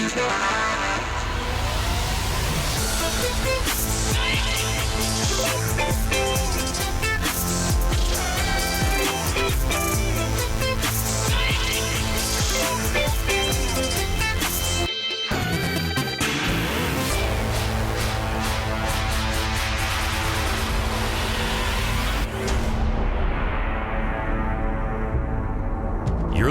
You're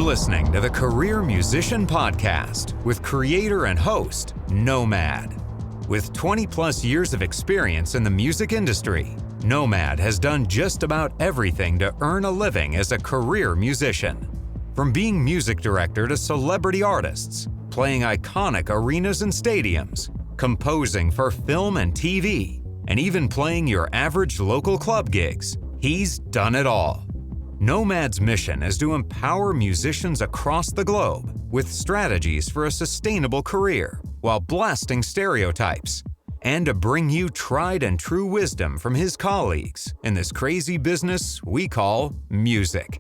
listening to the Career Musician Podcast with creator and host, Nomad. With 20 plus years of experience in the music industry, Nomad has done just about everything to earn a living as a career musician. From being music director to celebrity artists, playing iconic arenas and stadiums, composing for film and TV, and even playing your average local club gigs, he's done it all. Nomad's mission is to empower musicians across the globe with strategies for a sustainable career while blasting stereotypes, and to bring you tried and true wisdom from his colleagues in this crazy business we call music.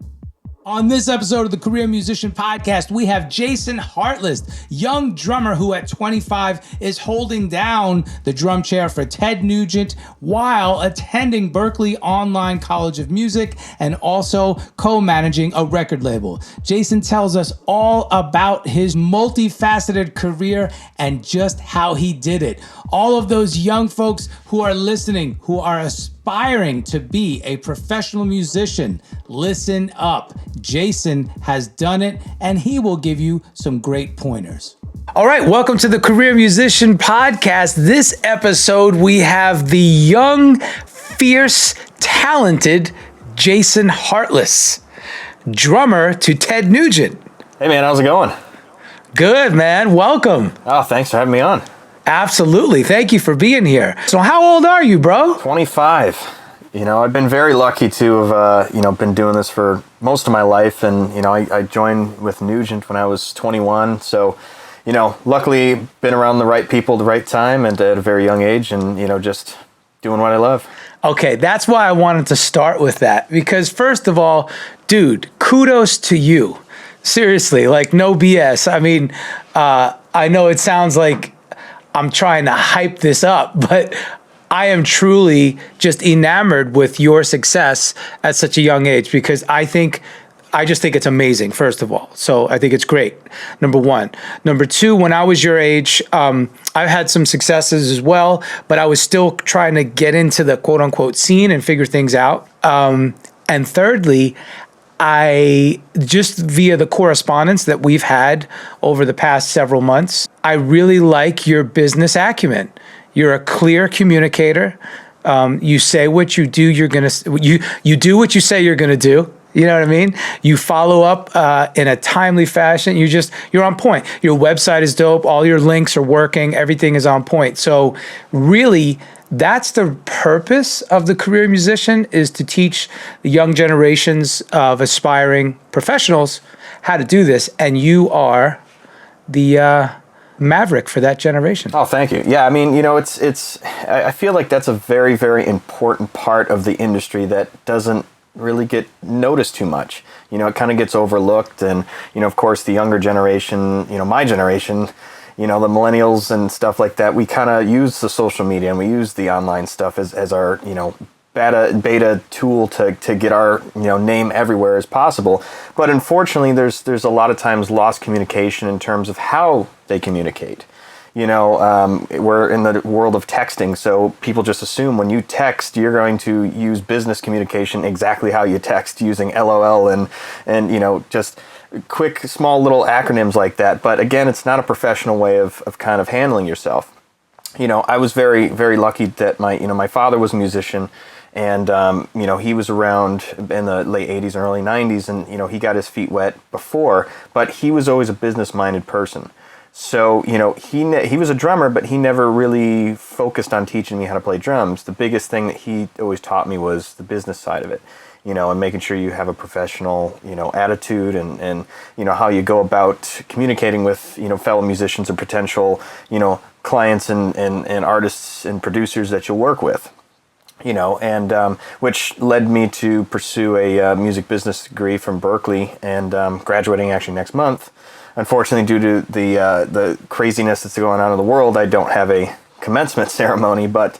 On this episode of the Career Musician Podcast, we have Jason Hartless, young drummer who at 25 is holding down the drum chair for Ted Nugent while attending Berklee Online College of Music and also co-managing a record label. Jason tells us all about his multifaceted career and just how he did it. All of those young folks who are listening, who are aspiring to be a professional musician, listen up. Jason has done it, and he will give you some great pointers. All right, welcome to the Career Musician Podcast. This episode, we have the young, fierce, talented Jason Hartless, drummer to Ted Nugent. Hey man, how's it going? Good, man. Welcome. Oh, thanks for having me on. Absolutely. Thank you for being here. So how old are you, bro? 25. You know, I've been very lucky to have, been doing this for most of my life. And, I joined with Nugent when I was 21. So, luckily been around the right people at the right time and at a very young age and, just doing what I love. Okay, that's why I wanted to start with that. Because first of all, dude, kudos to you. Seriously, like no BS. I mean, I know it sounds like I'm trying to hype this up, but I am truly just enamored with your success at such a young age because I just think it's amazing, first of all. So I think it's great, number one. Number two, when I was your age, I've had some successes as well, but I was still trying to get into the quote unquote scene and figure things out. And thirdly, I just via the correspondence that we've had over the past several months, I really like your business acumen. You're a clear communicator. You say what you do. You do what you say you're gonna do. You know what I mean? You follow up in a timely fashion. You're on point. Your website is dope. All your links are working. Everything is on point. So really, that's the purpose of the Career Musician, is to teach the young generations of aspiring professionals how to do this. And you are the maverick for that generation. Oh, thank you. Yeah, I mean, I feel like that's a very, very important part of the industry that doesn't really get noticed too much. It kind of gets overlooked. And, of course, the younger generation, my generation, the millennials and stuff like that, we kind of use the social media and we use the online stuff as our, beta tool to get our, name everywhere as possible. But unfortunately, there's a lot of times lost communication in terms of how they communicate. We're in the world of texting, so people just assume when you text, you're going to use business communication exactly how you text, using LOL and just quick, small little acronyms like that. But again, it's not a professional way of kind of handling yourself. I was very, very lucky that my father was a musician, and he was around in the late 80s and early 90s, and he got his feet wet before, but he was always a business-minded person. So, he was a drummer, but he never really focused on teaching me how to play drums. The biggest thing that he always taught me was the business side of it. And making sure you have a professional, attitude and how you go about communicating with, fellow musicians and potential, clients and artists and producers that you'll work with, which led me to pursue a music business degree from Berklee and graduating actually next month. unfortunately, due to the craziness that's going on in the world, I don't have a commencement ceremony. But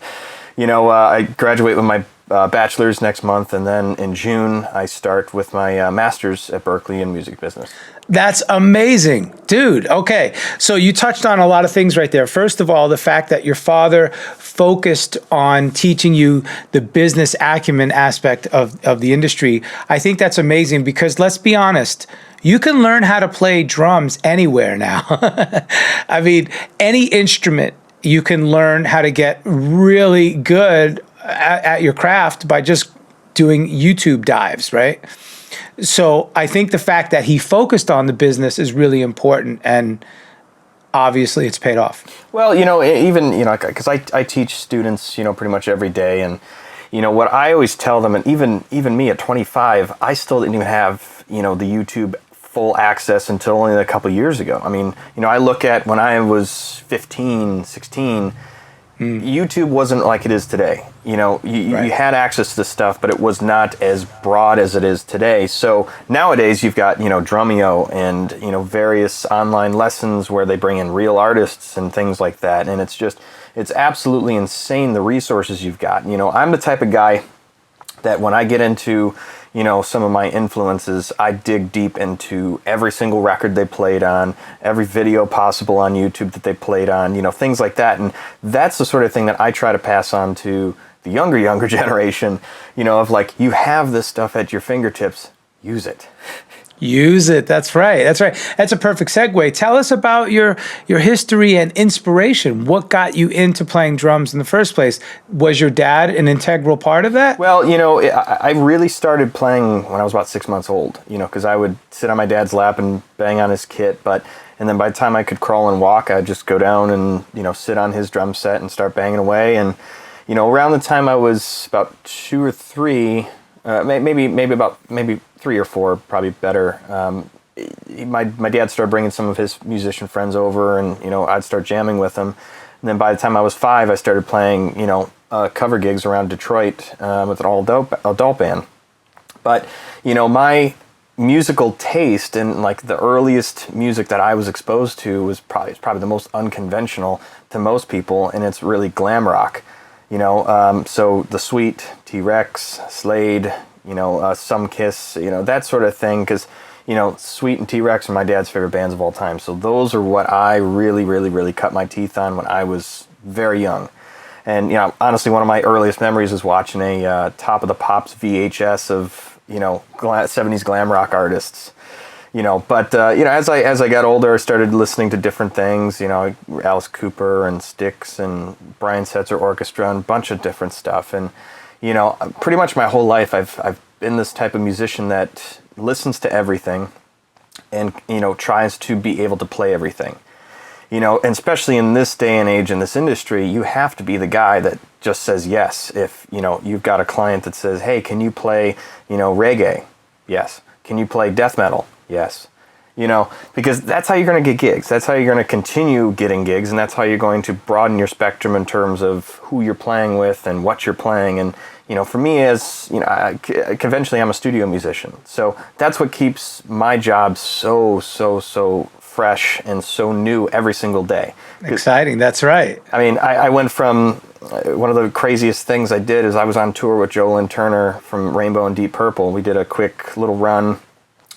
I graduate with my bachelor's next month, and then in June I start with my master's at Berklee in music business. That's amazing, dude. Okay, so you touched on a lot of things right there. First of all, the fact that your father focused on teaching you the business acumen aspect of the industry, I think that's amazing, because let's be honest, you can learn how to play drums anywhere now. I mean, any instrument, you can learn how to get really good at your craft by just doing YouTube dives, right? So I think the fact that he focused on the business is really important, and obviously it's paid off. Well, even, because I teach students, pretty much every day, and, what I always tell them, and even me at 25, I still didn't even have, the YouTube full access until only a couple of years ago. I mean, I look at when I was 15, 16, YouTube wasn't like it is today. You had access to this stuff, but it was not as broad as it is today. So nowadays you've got, Drumeo and, various online lessons where they bring in real artists and things like that. And it's absolutely insane the resources you've got. I'm the type of guy that when I get into, some of my influences, I dig deep into every single record they played on, every video possible on YouTube that they played on, things like that. And that's the sort of thing that I try to pass on to the younger generation, of like, you have this stuff at your fingertips, use it. Use it. That's right. That's a perfect segue. Tell us about your history and inspiration. What got you into playing drums in the first place? Was your dad an integral part of that? Well, I really started playing when I was about 6 months old, because I would sit on my dad's lap and bang on his kit. And then by the time I could crawl and walk, I'd just go down and, sit on his drum set and start banging away. And, around the time I was about 2 or 3, maybe 3 or 4, probably better. My dad started bringing some of his musician friends over, and I'd start jamming with them. And then by the time I was 5, I started playing cover gigs around Detroit with an all-adult band. But my musical taste and like the earliest music that I was exposed to was probably the most unconventional to most people, and it's really glam rock. So the Sweet, T-Rex, Slade, Some Kiss, that sort of thing, because, Sweet and T-Rex are my dad's favorite bands of all time. So those are what I really, really, really cut my teeth on when I was very young. And, honestly, one of my earliest memories is watching a Top of the Pops VHS of, 70s glam rock artists. But as I got older, I started listening to different things, Alice Cooper and Styx and Brian Setzer Orchestra and a bunch of different stuff. And, pretty much my whole life, I've been this type of musician that listens to everything and, tries to be able to play everything. And especially in this day and age in this industry, you have to be the guy that just says yes. If, you've got a client that says, hey, can you play, reggae? Yes. Can you play death metal? Yes. Because that's how you're going to get gigs. That's how you're going to continue getting gigs, and that's how you're going to broaden your spectrum in terms of who you're playing with and what you're playing. And, for me, as, conventionally I'm a studio musician. So that's what keeps my job so fresh and so new every single day. Exciting. That's right. I mean, I went from, one of the craziest things I did is I was on tour with Lynn Turner from Rainbow and Deep Purple. We did a quick little run,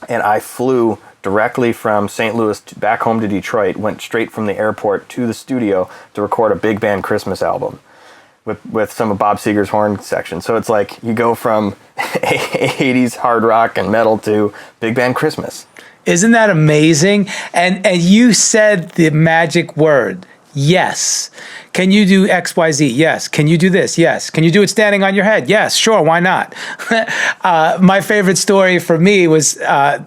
and I flew directly from St. Louis back home to Detroit, went straight from the airport to the studio to record a big band Christmas album with some of Bob Seger's horn section. So it's like you go from 80s hard rock and metal to big band Christmas. Isn't that amazing? And you said the magic word, yes. Can you do X, Y, Z? Yes. Can you do this? Yes. Can you do it standing on your head? Yes, sure, why not? My favorite story for me was a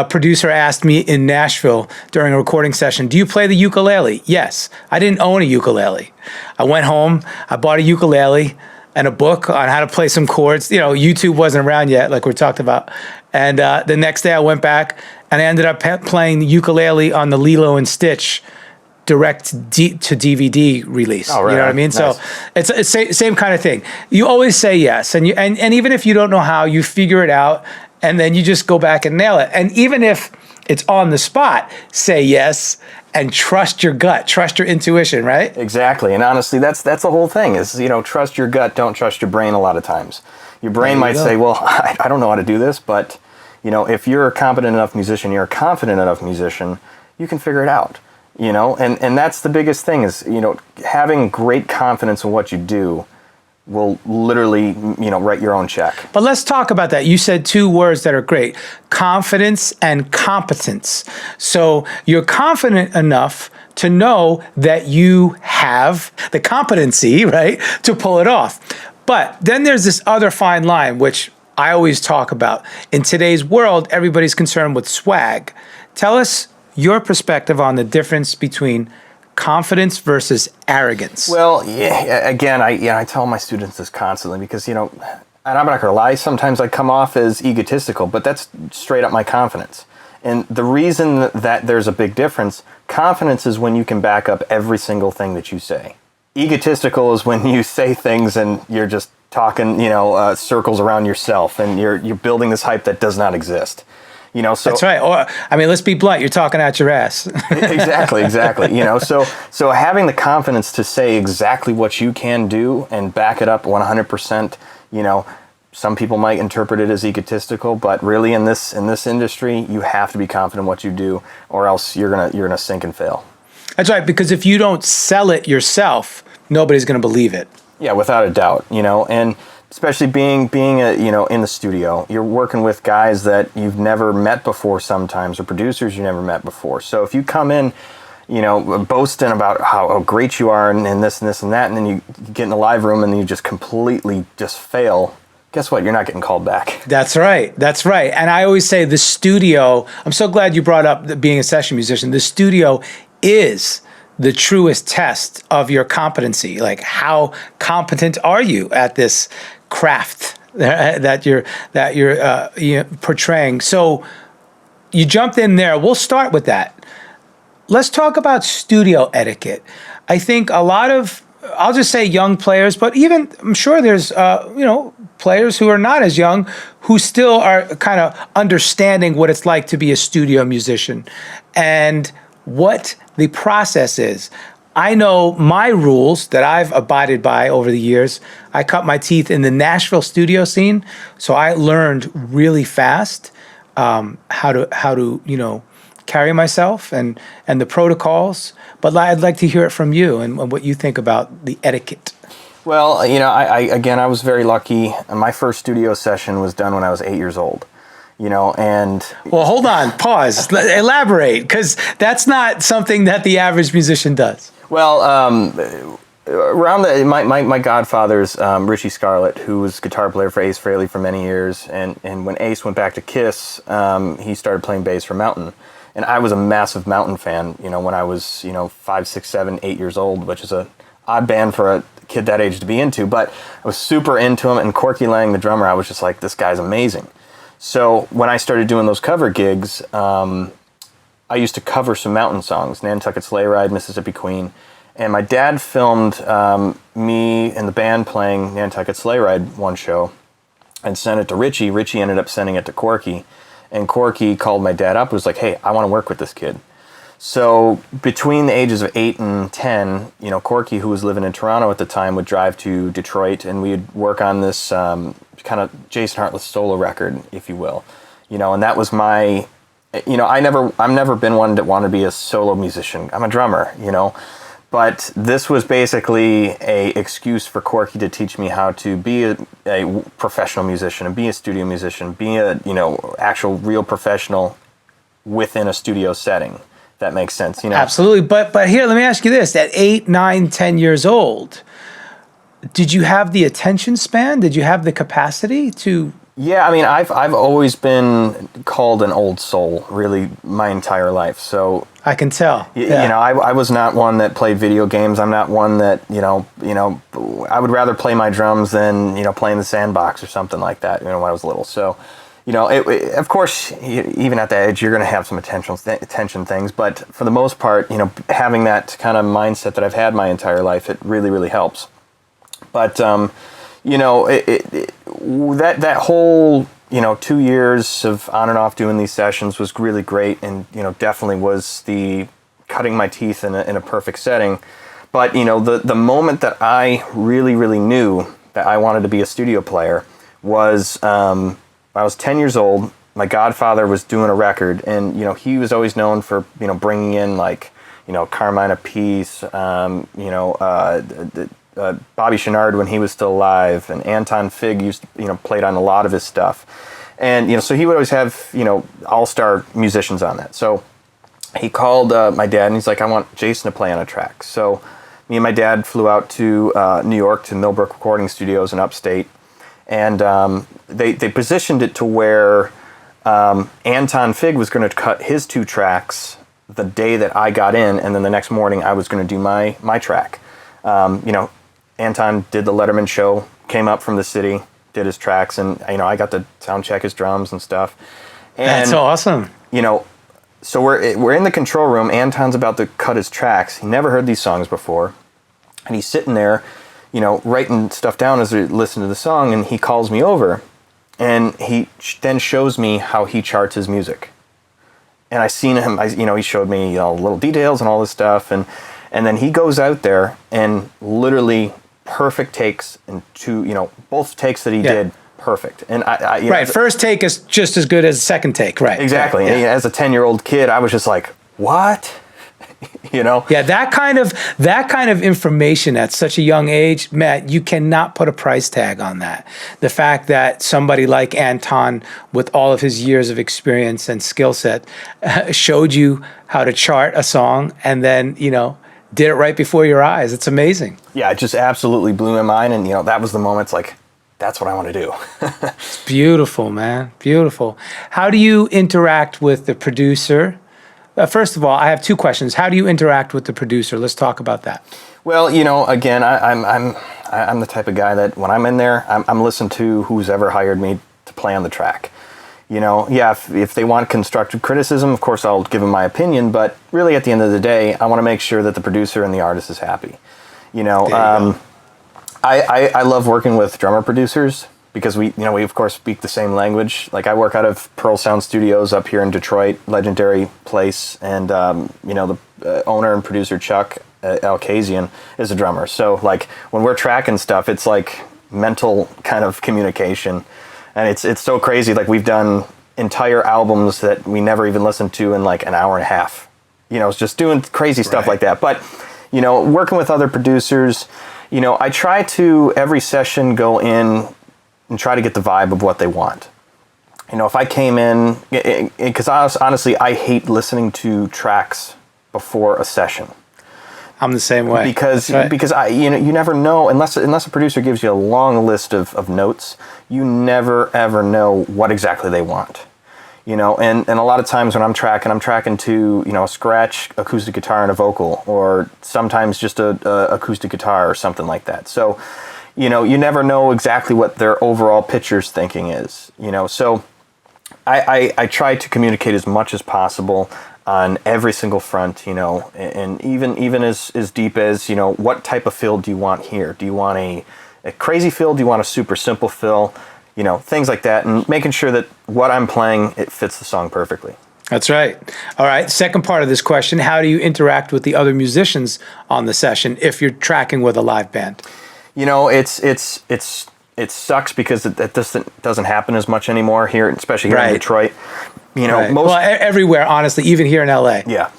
producer asked me in Nashville during a recording session, do you play the ukulele? Yes. I didn't own a ukulele. I went home, I bought a ukulele and a book on how to play some chords. YouTube wasn't around yet, like we talked about. And the next day I went back and I ended up playing the ukulele on the Lilo and Stitch direct to DVD release. Oh, right. You know what I mean? Nice. So it's same kind of thing. You always say yes, and even if you don't know how, you figure it out, and then you just go back and nail it. And even if it's on the spot. Say yes and trust your gut, trust your intuition, right? Exactly. And honestly, that's the whole thing is, trust your gut, don't trust your brain a lot of times. Your brain might say, well, I don't know how to do this, but, if you're a competent enough musician, you're a confident enough musician, you can figure it out, and that's the biggest thing is, having great confidence in what you do will literally, write your own check. But let's talk about that. You said two words that are great: confidence and competence. So you're confident enough to know that you have the competency, right, to pull it off. But then there's this other fine line, which I always talk about. In today's world, everybody's concerned with swag. Tell us your perspective on the difference between confidence versus arrogance. Well, yeah, again, I tell my students this constantly because, and I'm not going to lie, sometimes I come off as egotistical, but that's straight up my confidence. And the reason that there's a big difference, confidence is when you can back up every single thing that you say. Egotistical is when you say things and you're just talking, circles around yourself and you're building this hype that does not exist. So that's right. Or, let's be blunt. You're talking out your ass. Exactly. So having the confidence to say exactly what you can do and back it up 100%, some people might interpret it as egotistical, but really in this industry, you have to be confident in what you do, or else you're gonna sink and fail. That's right. Because if you don't sell it yourself, nobody's going to believe it. Yeah, without a doubt. And especially being in the studio, you're working with guys that you've never met before sometimes, or producers you never met before. So if you come in, boasting about how great you are and this and this and that, and then you get in the live room and you just completely just fail, guess what? You're not getting called back. That's right. And I always say the studio, I'm so glad you brought up being a session musician. The studio is the truest test of your competency. Like, how competent are you at this craft that you're portraying? So you jumped in there. We'll start with that. Let's talk about studio etiquette. I think a lot of, I'll just say young players, but even I'm sure there's players who are not as young who still are kind of understanding what it's like to be a studio musician and what the process is. I know my rules that I've abided by over the years. I cut my teeth in the Nashville studio scene, so I learned really fast how to carry myself and the protocols. But I'd like to hear it from you and what you think about the etiquette. Well, I was very lucky. My first studio session was done when I was 8 years old. And... Well, hold on, pause, elaborate, because that's not something that the average musician does. Well, around my godfather's Richie Scarlett, who was guitar player for Ace Frehley for many years, and when Ace went back to Kiss, he started playing bass for Mountain. And I was a massive Mountain fan, when I was, 5, 6, 7, 8 years old, which is a odd band for a kid that age to be into, but I was super into him, and Corky Laing, the drummer, I was just like, this guy's amazing. So when I started doing those cover gigs, I used to cover some Mountain songs, Nantucket Sleigh Ride, Mississippi Queen, and my dad filmed me and the band playing Nantucket Sleigh Ride one show and sent it to Richie. Richie ended up sending it to Corky, and Corky called my dad up and was like, hey, I want to work with this kid. So between the ages of 8 and 10, Corky, who was living in Toronto at the time, would drive to Detroit, and we'd work on this kind of Jason Hartless solo record, if you will. And that was my, I've never been one that wanted to be a solo musician. I'm a drummer, But this was basically a excuse for Corky to teach me how to be a professional musician and be a studio musician, be a, actual real professional within a studio setting. That makes sense, Absolutely. But here, let me ask you this. At 8, 9, 10 years old, did you have the attention span? Did you have the capacity to... Yeah, I've always been called an old soul, really, my entire life. So I can tell. I was not one that played video games. I'm not one that I would rather play my drums than play in the sandbox or something like that. When I was little. So, of course, even at that age, you're going to have some attention things. But for the most part, having that kind of mindset that I've had my entire life, it really, really helps. But that whole 2 years of on and off doing these sessions was really great, and definitely was the cutting my teeth in a perfect setting. But the moment that I really knew that I wanted to be a studio player was I was 10 years old. My godfather was doing a record, and he was always known for bringing in like Carmine Appice, Bobby Chenard when he was still alive, and Anton Fig used played on a lot of his stuff, and so he would always have all-star musicians on that. So he called my dad, and he's like, I want Jason to play on a track. So me and my dad flew out to New York to Millbrook Recording Studios in upstate, and they positioned it to where Anton Fig was going to cut his 2 tracks the day that I got in, and then the next morning I was going to do my track. Anton did the Letterman show, came up from the city, did his tracks, and I got to sound check his drums and stuff. And, that's awesome. So we're in the control room. Anton's about to cut his tracks. He never heard these songs before, and he's sitting there, writing stuff down as we listen to the song. And he calls me over, and he then shows me how he charts his music. And I seen him. He showed me little details and all this stuff, and then he goes out there and literally perfect takes, and both takes that he did. Perfect. And I right. First take is just as good as the second take. Right. Exactly. Yeah. And as a 10-year-old kid, I was just like, what? Yeah. That kind of information at such a young age, Matt, you cannot put a price tag on that. The fact that somebody like Anton, with all of his years of experience and skill set, showed you how to chart a song, and then, did it right before your eyes. It's amazing. Yeah. It just absolutely blew my mind. And, that was the moment. It's like, that's what I want to do. It's beautiful, man. Beautiful. How do you interact with the producer? First of all, I have 2 questions. How do you interact with the producer? Let's talk about that. Well, again, I'm the type of guy that when I'm in there, I'm listening to who's ever hired me to play on the track. If they want constructive criticism, of course I'll give them my opinion. But really, at the end of the day, I want to make sure that the producer and the artist is happy. I love working with drummer producers because we of course speak the same language. Like I work out of Pearl Sound Studios up here in Detroit, legendary place, and the owner and producer Chuck Alkazian is a drummer. So like when we're tracking stuff, it's like mental kind of communication, and it's so crazy. Like we've done entire albums that we never even listened to in like an hour and a half. It's just doing crazy stuff like that. But working with other producers. I try to, every session, go in and try to get the vibe of what they want. If I came in, because honestly, I hate listening to tracks before a session. I'm the same way. Because you never know, unless a producer gives you a long list of notes, you never ever know what exactly they want. And a lot of times when I'm tracking to, a scratch acoustic guitar and a vocal, or sometimes just a acoustic guitar or something like that. So, you never know exactly what their overall pitcher's thinking is, So I try to communicate as much as possible on every single front, and even as deep as, what type of fill do you want here? Do you want a crazy fill? Do you want a super simple fill? Things like that, and making sure that what I'm playing, it fits the song perfectly. That's right. All right. Second part of this question: how do you interact with the other musicians on the session if you're tracking with a live band? It sucks because it doesn't happen as much anymore here, especially here in Detroit. Everywhere, honestly, even here in LA. Yeah.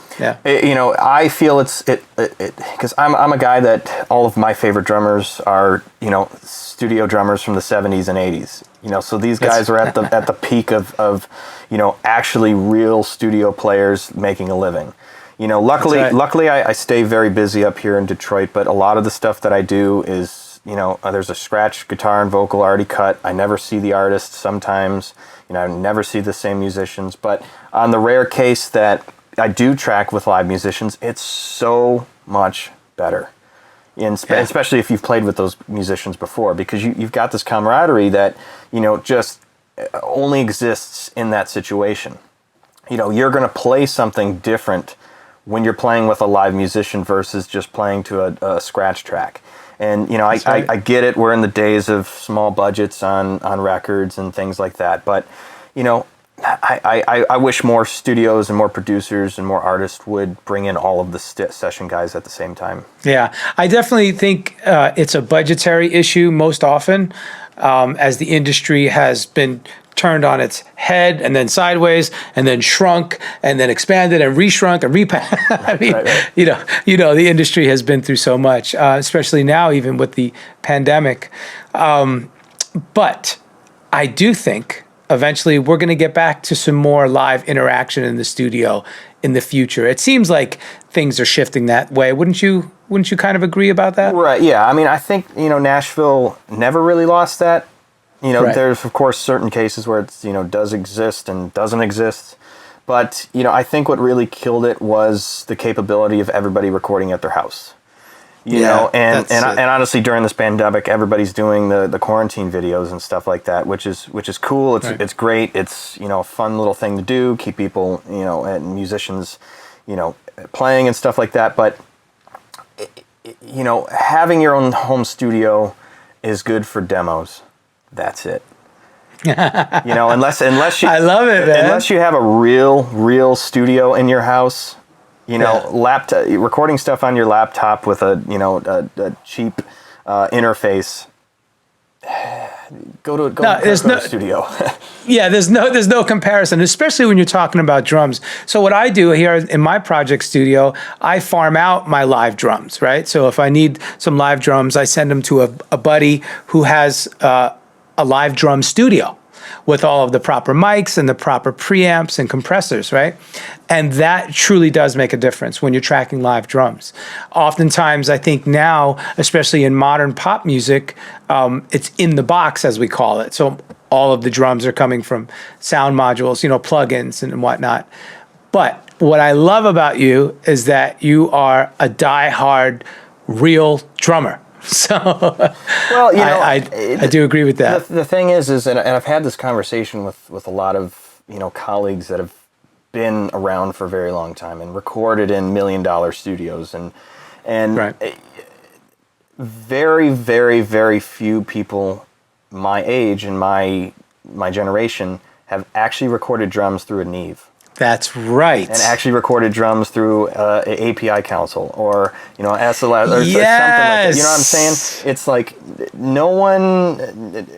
I feel it's because I'm a guy that all of my favorite drummers are studio drummers from the 70s and 80s. So these guys are at the peak of actually real studio players making a living. Luckily I stay very busy up here in Detroit, but a lot of the stuff that I do is there's a scratch guitar and vocal already cut. I never see the artist sometimes. I never see the same musicians, but on the rare case that I do track with live musicians, it's so much better. Especially if you've played with those musicians before, because you've got this camaraderie that, just only exists in that situation. You're going to play something different when you're playing with a live musician versus just playing to a scratch track. And, you know, I get it. We're in the days of small budgets on records and things like that. But, you know, I wish more studios and more producers and more artists would bring in all of the session guys at the same time. Yeah, I definitely think it's a budgetary issue most often, as the industry has been turned on its head and then sideways and then shrunk and then expanded and reshrunk and I mean, right. You know, the industry has been through so much, especially now, even with the pandemic. But I do think eventually we're going to get back to some more live interaction in the studio in the future. It seems like things are shifting that way. Wouldn't you kind of agree about that? Right. Yeah. I mean, I think, you know, Nashville never really lost that. You know, right. There's, of course, certain cases where it's, you know, does exist and doesn't exist. But, you know, I think what really killed it was the capability of everybody recording at their house. You know, and honestly, during this pandemic, everybody's doing the quarantine videos and stuff like that, which is cool. It's great. It's, you know, a fun little thing to do, keep people, you know, and musicians, you know, playing and stuff like that. But, you know, having your own home studio is good for demos. That's it. You know, unless you, I love it, man. Unless you have a real studio in your house, you know, recording stuff on your laptop with a cheap interface. Go to a studio. Yeah, there's no comparison, especially when you're talking about drums. So what I do here in my project studio, I farm out my live drums, right? So if I need some live drums, I send them to a buddy who has a live drum studio with all of the proper mics and the proper preamps and compressors, right? And that truly does make a difference when you're tracking live drums. Oftentimes, I think now, especially in modern pop music, it's in the box, as we call it. So all of the drums are coming from sound modules, you know, plugins and whatnot. But what I love about you is that you are a die-hard real drummer. So, well, you know, I do agree with that. The thing is, and I've had this conversation with a lot of, you know, colleagues that have been around for a very long time and recorded in $1 million studios, and right. Very, very, very few people my age and my generation have actually recorded drums through a Neve. That's right. And actually recorded drums through an API console or, you know, SLS or something like that. You know what I'm saying? It's like no one,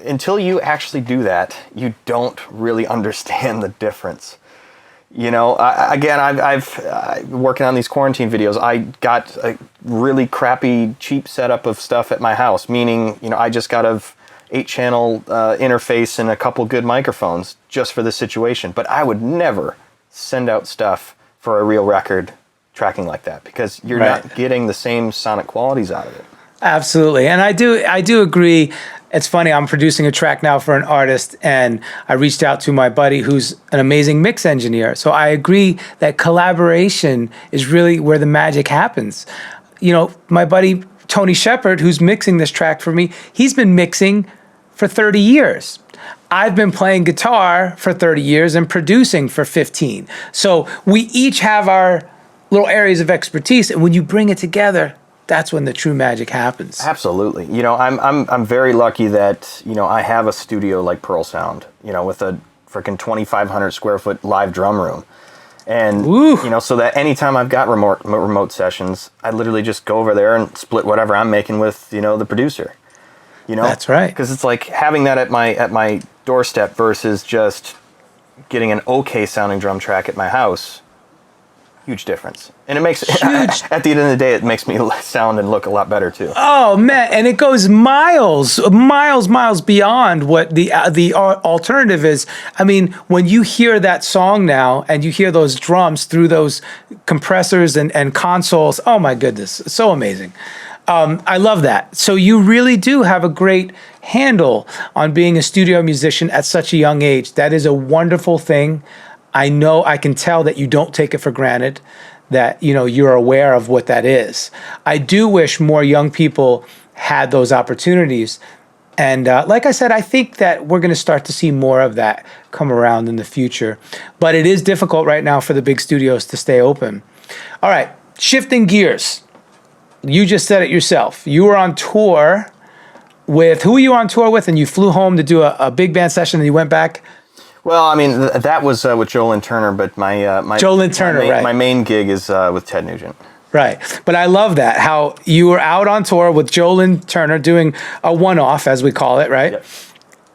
until you actually do that, you don't really understand the difference. You know, I've working on these quarantine videos, I got a really crappy, cheap setup of stuff at my house, meaning, you know, I just got a 8-channel interface and a couple good microphones just for this situation. But I would never send out stuff for a real record tracking like that because you're not getting the same sonic qualities out of it. Absolutely. And I do agree. It's funny, I'm producing a track now for an artist, and I reached out to my buddy who's an amazing mix engineer. So I agree that collaboration is really where the magic happens. You know, my buddy Tony Shepard, who's mixing this track for me, he's been mixing for 30 years. I've been playing guitar for 30 years and producing for 15. So we each have our little areas of expertise, and when you bring it together, that's when the true magic happens. Absolutely. You know, I'm very lucky that, you know, I have a studio like Pearl Sound, you know, with a freaking 2,500 square foot live drum room. And, you know, so that anytime I've got remote sessions, I literally just go over there and split whatever I'm making with, you know, the producer. You know, that's right. Because it's like having that at my doorstep versus just getting an okay sounding drum track at my house. Huge difference, and it makes at the end of the day, it makes me sound and look a lot better too. Oh man, and it goes miles beyond what the alternative is. I mean, when you hear that song now and you hear those drums through those compressors and consoles, oh my goodness, it's so amazing. I love that. So you really do have a great handle on being a studio musician at such a young age. That is a wonderful thing. I know, I can tell that you don't take it for granted, that, you know, you're aware of what that is. I do wish more young people had those opportunities. And like I said, I think that we're going to start to see more of that come around in the future. But it is difficult right now for the big studios to stay open. All right, shifting gears. you just said it yourself. You were on tour with, who were you on tour with? And you flew home to do a big band session and you went back? Well, I mean, that was with Lynn Turner, but my Lynn Turner, right. My main gig is with Ted Nugent. Right. But I love that, how you were out on tour with Lynn Turner doing a one-off, as we call it, right? Yep.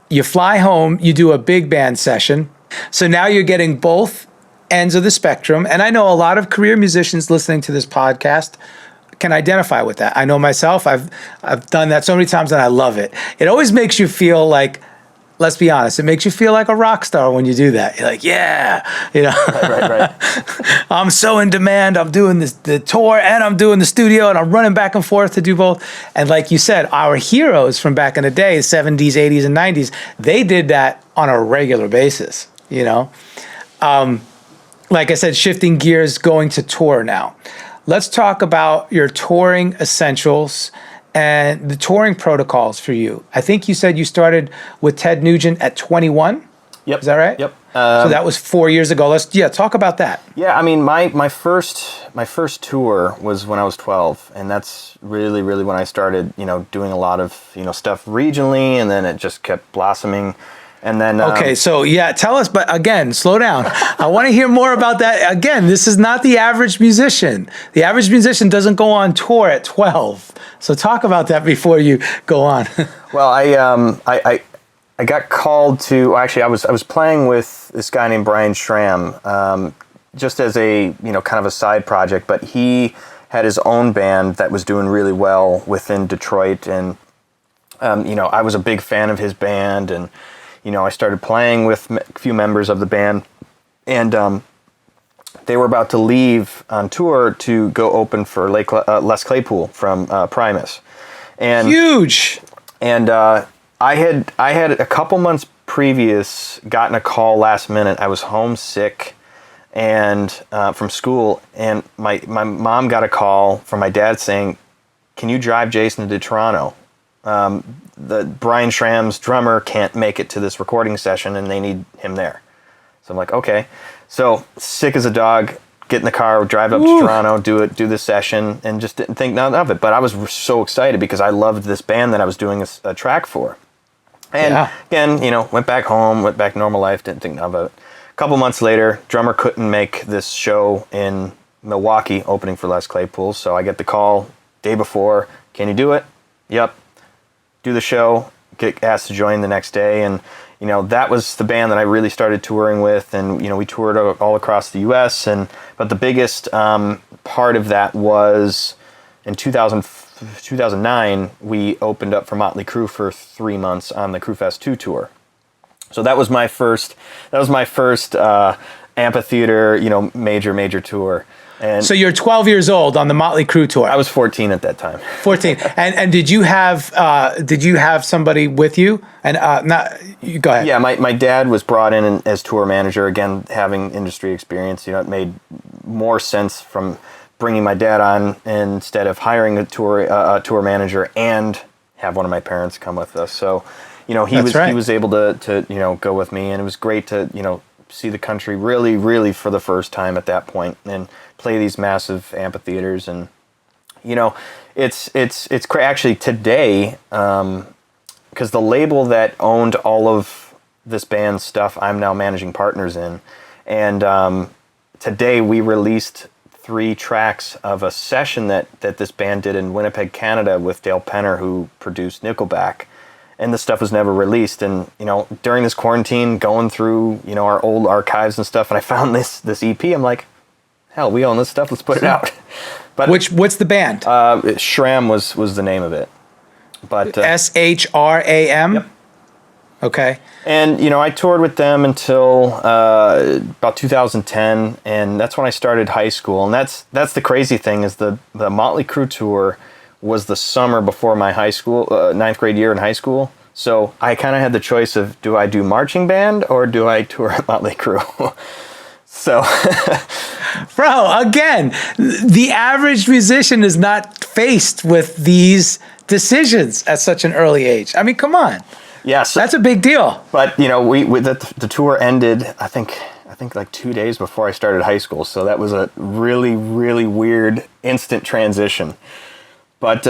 You fly home, you do a big band session. So now you're getting both ends of the spectrum. And I know a lot of career musicians listening to this podcast can identify with that. I know myself, I've done that so many times and I love it. It always makes you feel like, let's be honest, it makes you feel like a rock star when you do that. You're like, yeah, Right. I'm so in demand. I'm doing the tour and I'm doing the studio and I'm running back and forth to do both. And like you said, our heroes from back in the day, 70s, 80s, and 90s, they did that on a regular basis, Like I said, shifting gears, going to tour now. Let's talk about your touring essentials and the touring protocols for you. I think you said you started with Ted Nugent at 21. Yep. Is that right? Yep. So that was 4 years ago. Let's talk about that. Yeah, I mean, my first tour was when I was 12, and that's really when I started, doing a lot of stuff regionally, and then it just kept blossoming. And then okay, so tell us, but again, slow down. I want to hear more about that. Again, this is not the average musician. The average musician doesn't go on tour at 12. So talk about that before you go on. Well, I got called to. Actually, I was playing with this guy named Brian Schram, just as a kind of a side project. But he had his own band that was doing really well within Detroit, and I was a big fan of his band, and I started playing with a few members of the band, and they were about to leave on tour to go open for Les Claypool from Primus. And huge. And I had a couple months previous gotten a call last minute. I was homesick and from school, and my mom got a call from my dad saying, "Can you drive Jason to Toronto? The Brian Schram's drummer can't make it to this recording session and they need him there." So I'm like, okay. So sick as a dog, get in the car, drive up to Toronto, do the session, and just didn't think none of it. But I was so excited because I loved this band that I was doing a track for. And again, went back home, went back to normal life, didn't think none of it. A couple months later, drummer couldn't make this show in Milwaukee opening for Les Claypool. So I get the call day before, "Can you do it?" "Yep." Do the show, get asked to join the next day, and that was the band that I really started touring with, and we toured all across the U.S. But the biggest part of that was in 2009 we opened up for Mötley Crüe for 3 months on the Crüe 2 tour. So that was my first amphitheater major tour. And so you're 12 years old on the Mötley Crüe tour. I was 14 at that time. 14. And did you have somebody with you? And you go ahead. Yeah, my dad was brought in as tour manager. Again, having industry experience, it made more sense from bringing my dad on instead of hiring a tour manager and have one of my parents come with us. So, he was able to go with me, and it was great to see the country really for the first time at that point and play these massive amphitheaters. And it's actually today, because the label that owned all of this band's stuff I'm now managing partners in, and today we released 3 tracks of a session that this band did in Winnipeg, Canada with Dale Penner, who produced Nickelback. And this stuff was never released. And, during this quarantine, going through, our old archives and stuff, and I found this EP. I'm like, hell, we own this stuff. Let's put it out. But what's the band? Schram was the name of it. But SHRAM? Yep. Okay. And, I toured with them until about 2010, and that's when I started high school. And that's the crazy thing is the Mötley Crüe tour was the summer before my high school, 9th grade year in high school. So I kind of had the choice of, do I do marching band or do I tour at Mötley Crüe? So, bro, again, the average musician is not faced with these decisions at such an early age. I mean, come on. Yes, that's a big deal. But the tour ended, I think like 2 days before I started high school. So that was a really weird instant transition. But,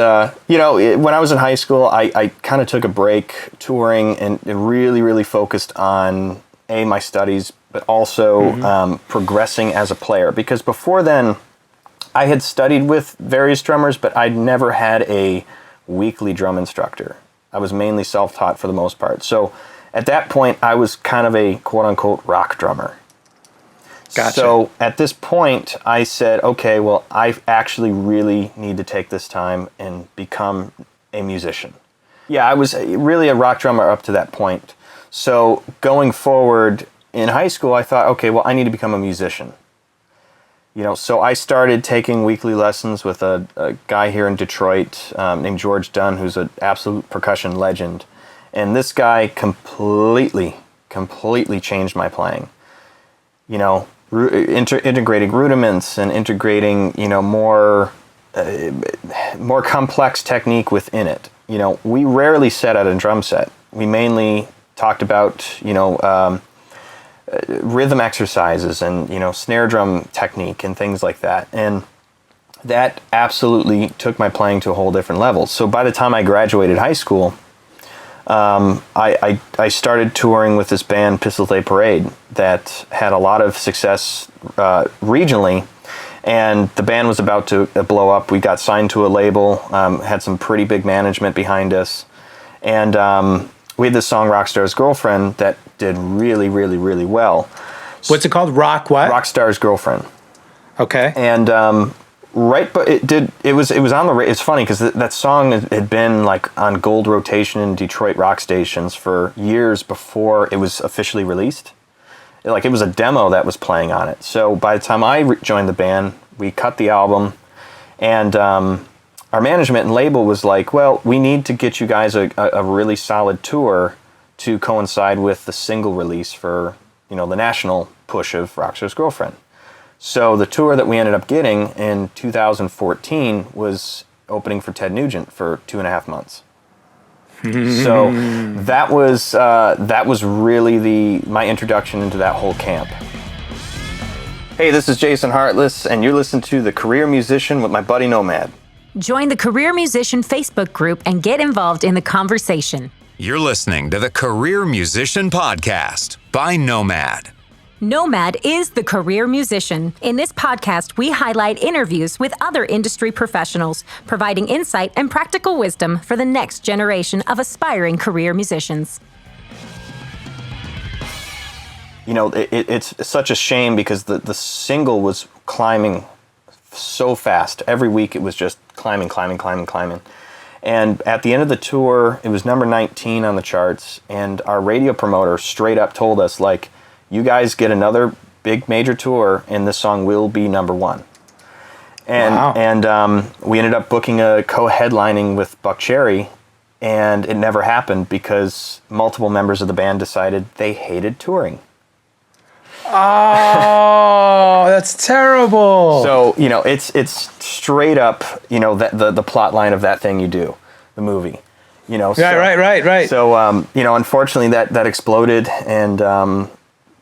when I was in high school, I kind of took a break touring and really, really focused on, my studies, but also progressing as a player. Because before then, I had studied with various drummers, but I'd never had a weekly drum instructor. I was mainly self-taught for the most part. So at that point, I was kind of a quote-unquote rock drummer. Gotcha. So at this point, I said, okay, well, I actually really need to take this time and become a musician. Yeah, I was really a rock drummer up to that point. So going forward in high school, I thought, okay, well, I need to become a musician. So I started taking weekly lessons with a guy here in Detroit named George Dunn, who's an absolute percussion legend. And this guy completely changed my playing. Integrating rudiments and integrating, more complex technique within it. We rarely set out a drum set. We mainly talked about, rhythm exercises and, snare drum technique and things like that. And that absolutely took my playing to a whole different level. So by the time I graduated high school, I started touring with this band, Pistol Day Parade, that had a lot of success regionally, and the band was about to blow up. We got signed to a label, had some pretty big management behind us, and we had this song, Rockstar's Girlfriend, that did really, really, really well. What's it called? Rockstar's Girlfriend. Okay. And but it was on the radio. It's funny because that song had been like on gold rotation in Detroit rock stations for years before it was officially released. It was a demo that was playing on it. So by the time I joined the band, we cut the album, and our management and label was like, well, we need to get you guys a really solid tour to coincide with the single release for, the national push of Rockstar's Girlfriend. So the tour that we ended up getting in 2014 was opening for Ted Nugent for 2.5 months. So that was really my introduction into that whole camp. Hey, this is Jason Hartless, and you're listening to The Career Musician with my buddy Nomad. Join the Career Musician Facebook group and get involved in the conversation. You're listening to the Career Musician Podcast by Nomad. Nomad is the career musician. In this podcast, we highlight interviews with other industry professionals, providing insight and practical wisdom for the next generation of aspiring career musicians. It's such a shame because the single was climbing so fast. Every week it was just climbing. And at the end of the tour, it was number 19 on the charts, and our radio promoter straight up told us, you guys get another big major tour, and this song will be number 1. And wow. And we ended up booking a co-headlining with Buck Cherry, and it never happened because multiple members of the band decided they hated touring. Oh, that's terrible. So, it's straight up, the plot line of That Thing You Do, the movie. Right. So, unfortunately that exploded, and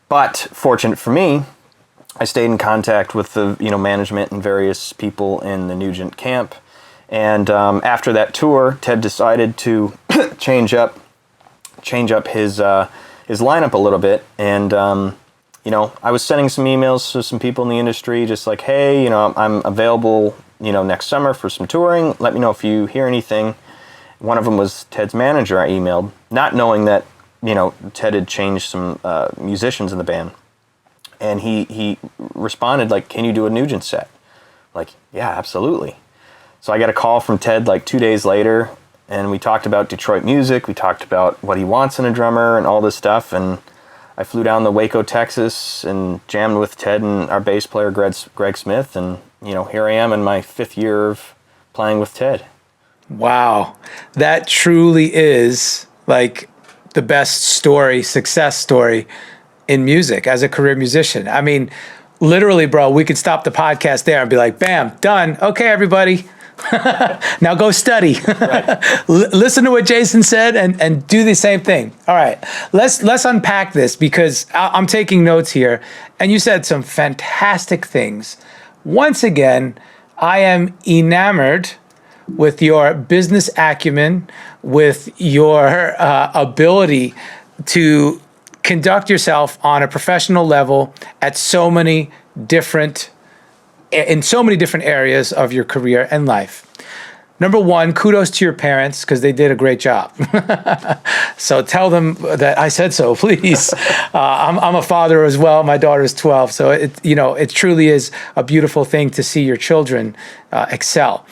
but fortunate for me, I stayed in contact with the management and various people in the Nugent camp, and after that tour, Ted decided to change up his lineup a little bit, and I was sending some emails to some people in the industry, just like, hey, I'm available, next summer for some touring. Let me know if you hear anything. One of them was Ted's manager. I emailed, not knowing that Ted had changed some musicians in the band, and he responded like, "Can you do a Nugent set?" Like, yeah, absolutely. So I got a call from Ted 2 days later, and we talked about Detroit music. We talked about what he wants in a drummer and all this stuff, and I flew down to Waco, Texas, and jammed with Ted and our bass player, Greg Smith, and here I am in my 5th year of playing with Ted. Wow, that truly is the best success story in music as a career musician. I mean, literally, bro, we could stop the podcast there and be like, bam, done. Okay, everybody. Now go study. Right. Listen to what Jason said and do the same thing. All right, let's unpack this because I'm taking notes here. And you said some fantastic things. Once again, I am enamored with your business acumen, with your ability to conduct yourself on a professional level at in so many different areas of your career and life. Number one, kudos to your parents because they did a great job. So tell them that I said so, please. I'm a father as well. My daughter is 12, so it truly is a beautiful thing to see your children excel.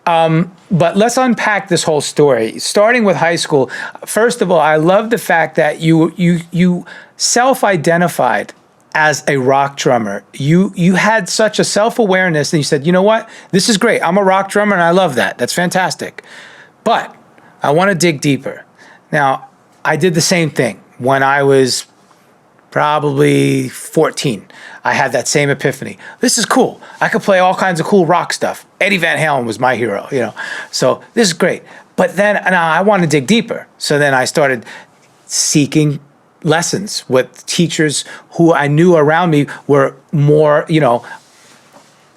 But let's unpack this whole story. Starting with high school, first of all, I love the fact that you self-identified as a rock drummer. You had such a self-awareness and you said, you know what? This is great. I'm a rock drummer and I love that. That's fantastic. But I want to dig deeper. Now, I did the same thing when I was probably 14. I had that same epiphany. This is cool. I could play all kinds of cool rock stuff. Eddie Van Halen was my hero, So this is great. But then now I want to dig deeper. So then I started seeking lessons with teachers who I knew around me were more,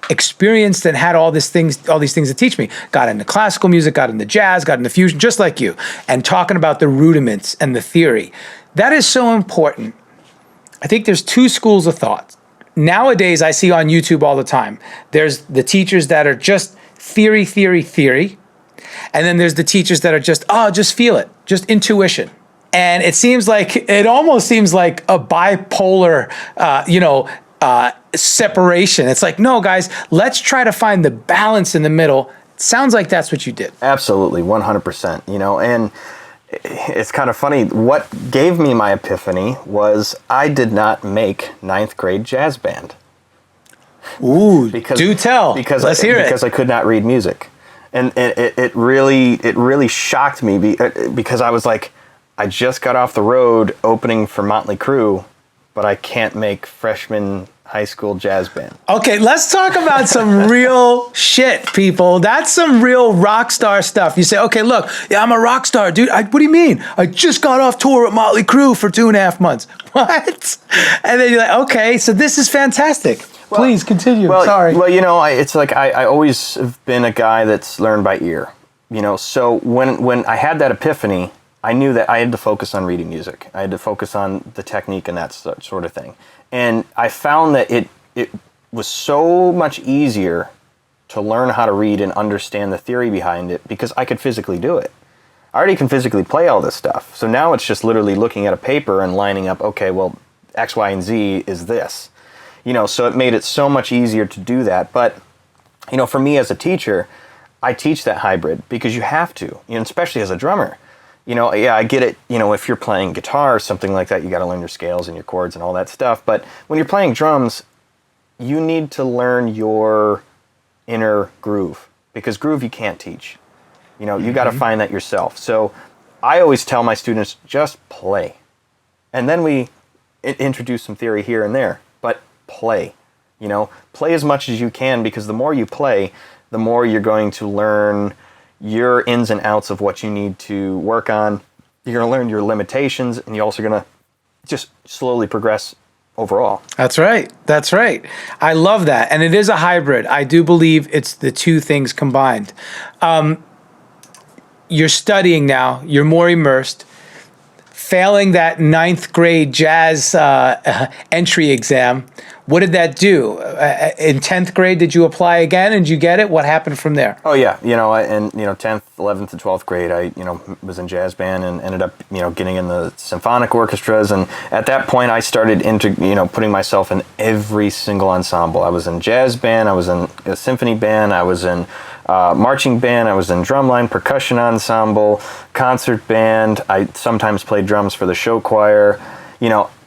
experienced and had all these things to teach me. Got into classical music, got into jazz, got into fusion, just like you, and talking about the rudiments and the theory. That is so important. I think there's two schools of thought. Nowadays, I see on YouTube all the time, there's the teachers that are just theory. And then there's the teachers that are just feel it, just intuition. And it almost seems like a bipolar, separation. It's like, no, guys, let's try to find the balance in the middle. It sounds like that's what you did. Absolutely, 100%. And it's kind of funny. What gave me my epiphany was I did not make ninth grade jazz band. Ooh, do tell. Let's hear it. Because I could not read music. And it really shocked me because I was like, I just got off the road opening for Mötley Crüe, but I can't make freshman high school jazz band. Okay, let's talk about some real shit, people. That's some real rock star stuff. You say, okay, look, yeah, I'm a rock star, dude. What do you mean? I just got off tour at Mötley Crüe for 2.5 months. What? And then you're like, okay, so this is fantastic. Well, please continue. Sorry. Well, it's like I always have been a guy that's learned by ear. So when I had that epiphany, I knew that I had to focus on reading music. I had to focus on the technique and that sort of thing. And I found that it was so much easier to learn how to read and understand the theory behind it because I could physically do it. I already can physically play all this stuff. So now it's just literally looking at a paper and lining up, okay, well, X, Y, and Z is this. So it made it so much easier to do that. But, for me as a teacher, I teach that hybrid because you have to, especially as a drummer. I get it, if you're playing guitar or something like that, you got to learn your scales and your chords and all that stuff. But when you're playing drums, you need to learn your inner groove because groove you can't teach. You got to find that yourself. So I always tell my students, just play. And then we introduce some theory here and there, but play. Play as much as you can because the more you play, the more you're going to learn your ins and outs of what you need to work on. You're going to learn your limitations, and you're also going to just slowly progress overall. That's right. I love that. And it is a hybrid. I do believe it's the two things combined. You're studying now. You're more immersed. Failing that 9th grade jazz entry exam, what did that do? In 10th grade, did you apply again and did you get it? What happened from there? Oh yeah, 10th, 11th, and 12th grade, I was in jazz band and ended up getting in the symphonic orchestras, and at that point I started into putting myself in every single ensemble. I was in jazz band, I was in a symphony band, I was in marching band, I was in drumline, percussion ensemble, concert band. I sometimes played drums for the show choir.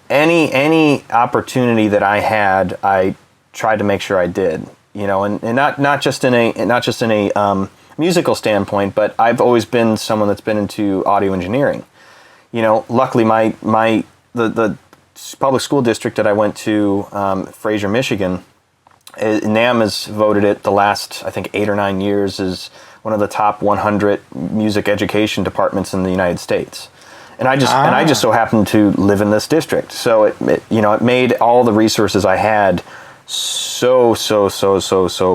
Any opportunity that I had, I tried to make sure I did. And not just in a musical standpoint, but I've always been someone that's been into audio engineering. Luckily the public school district that I went to, Fraser, Michigan, NAM has voted it the last, I think, 8 or 9 years as one of the top 100 music education departments in the United States. And I just so happened to live in this district. So it made all the resources I had so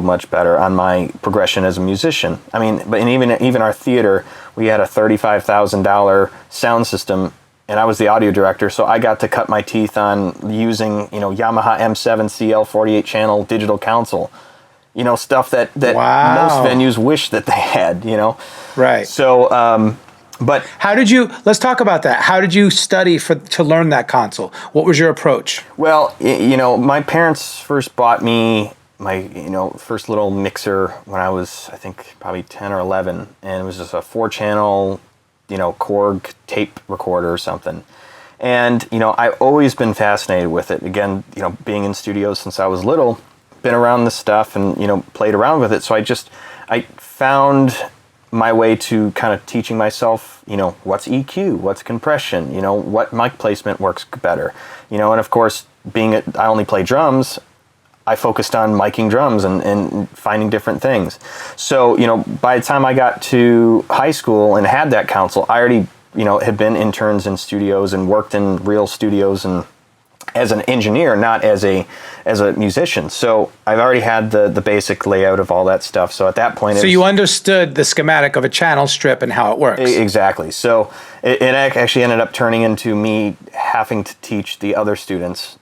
much better on my progression as a musician. I mean, but even our theater, we had a $35,000 sound system, and I was the audio director, so I got to cut my teeth on using, Yamaha M7 CL 48 channel digital console. Stuff that Wow. most venues wish that they had, Right. So, but How did you, let's talk about that. How did you study to learn that console? What was your approach? well, my parents first bought me my, first little mixer when I was, I think, probably 10 or 11, and it was just a 4-channel, Korg tape recorder or something. And, I've always been fascinated with it. Again, being in studios since I was little, been around this stuff and, played around with it. So I found my way to kind of teaching myself, what's EQ, what's compression, what mic placement works better, and of course, I only play drums, I focused on miking drums and finding different things. So, by the time I got to high school and had that console, I already, had been interns in studios and worked in real studios and as an engineer, not as a musician. So I've already had the basic layout of all that stuff. So at that point, So you understood the schematic of a channel strip and how it works. Exactly. So it actually ended up turning into me having to teach the other students,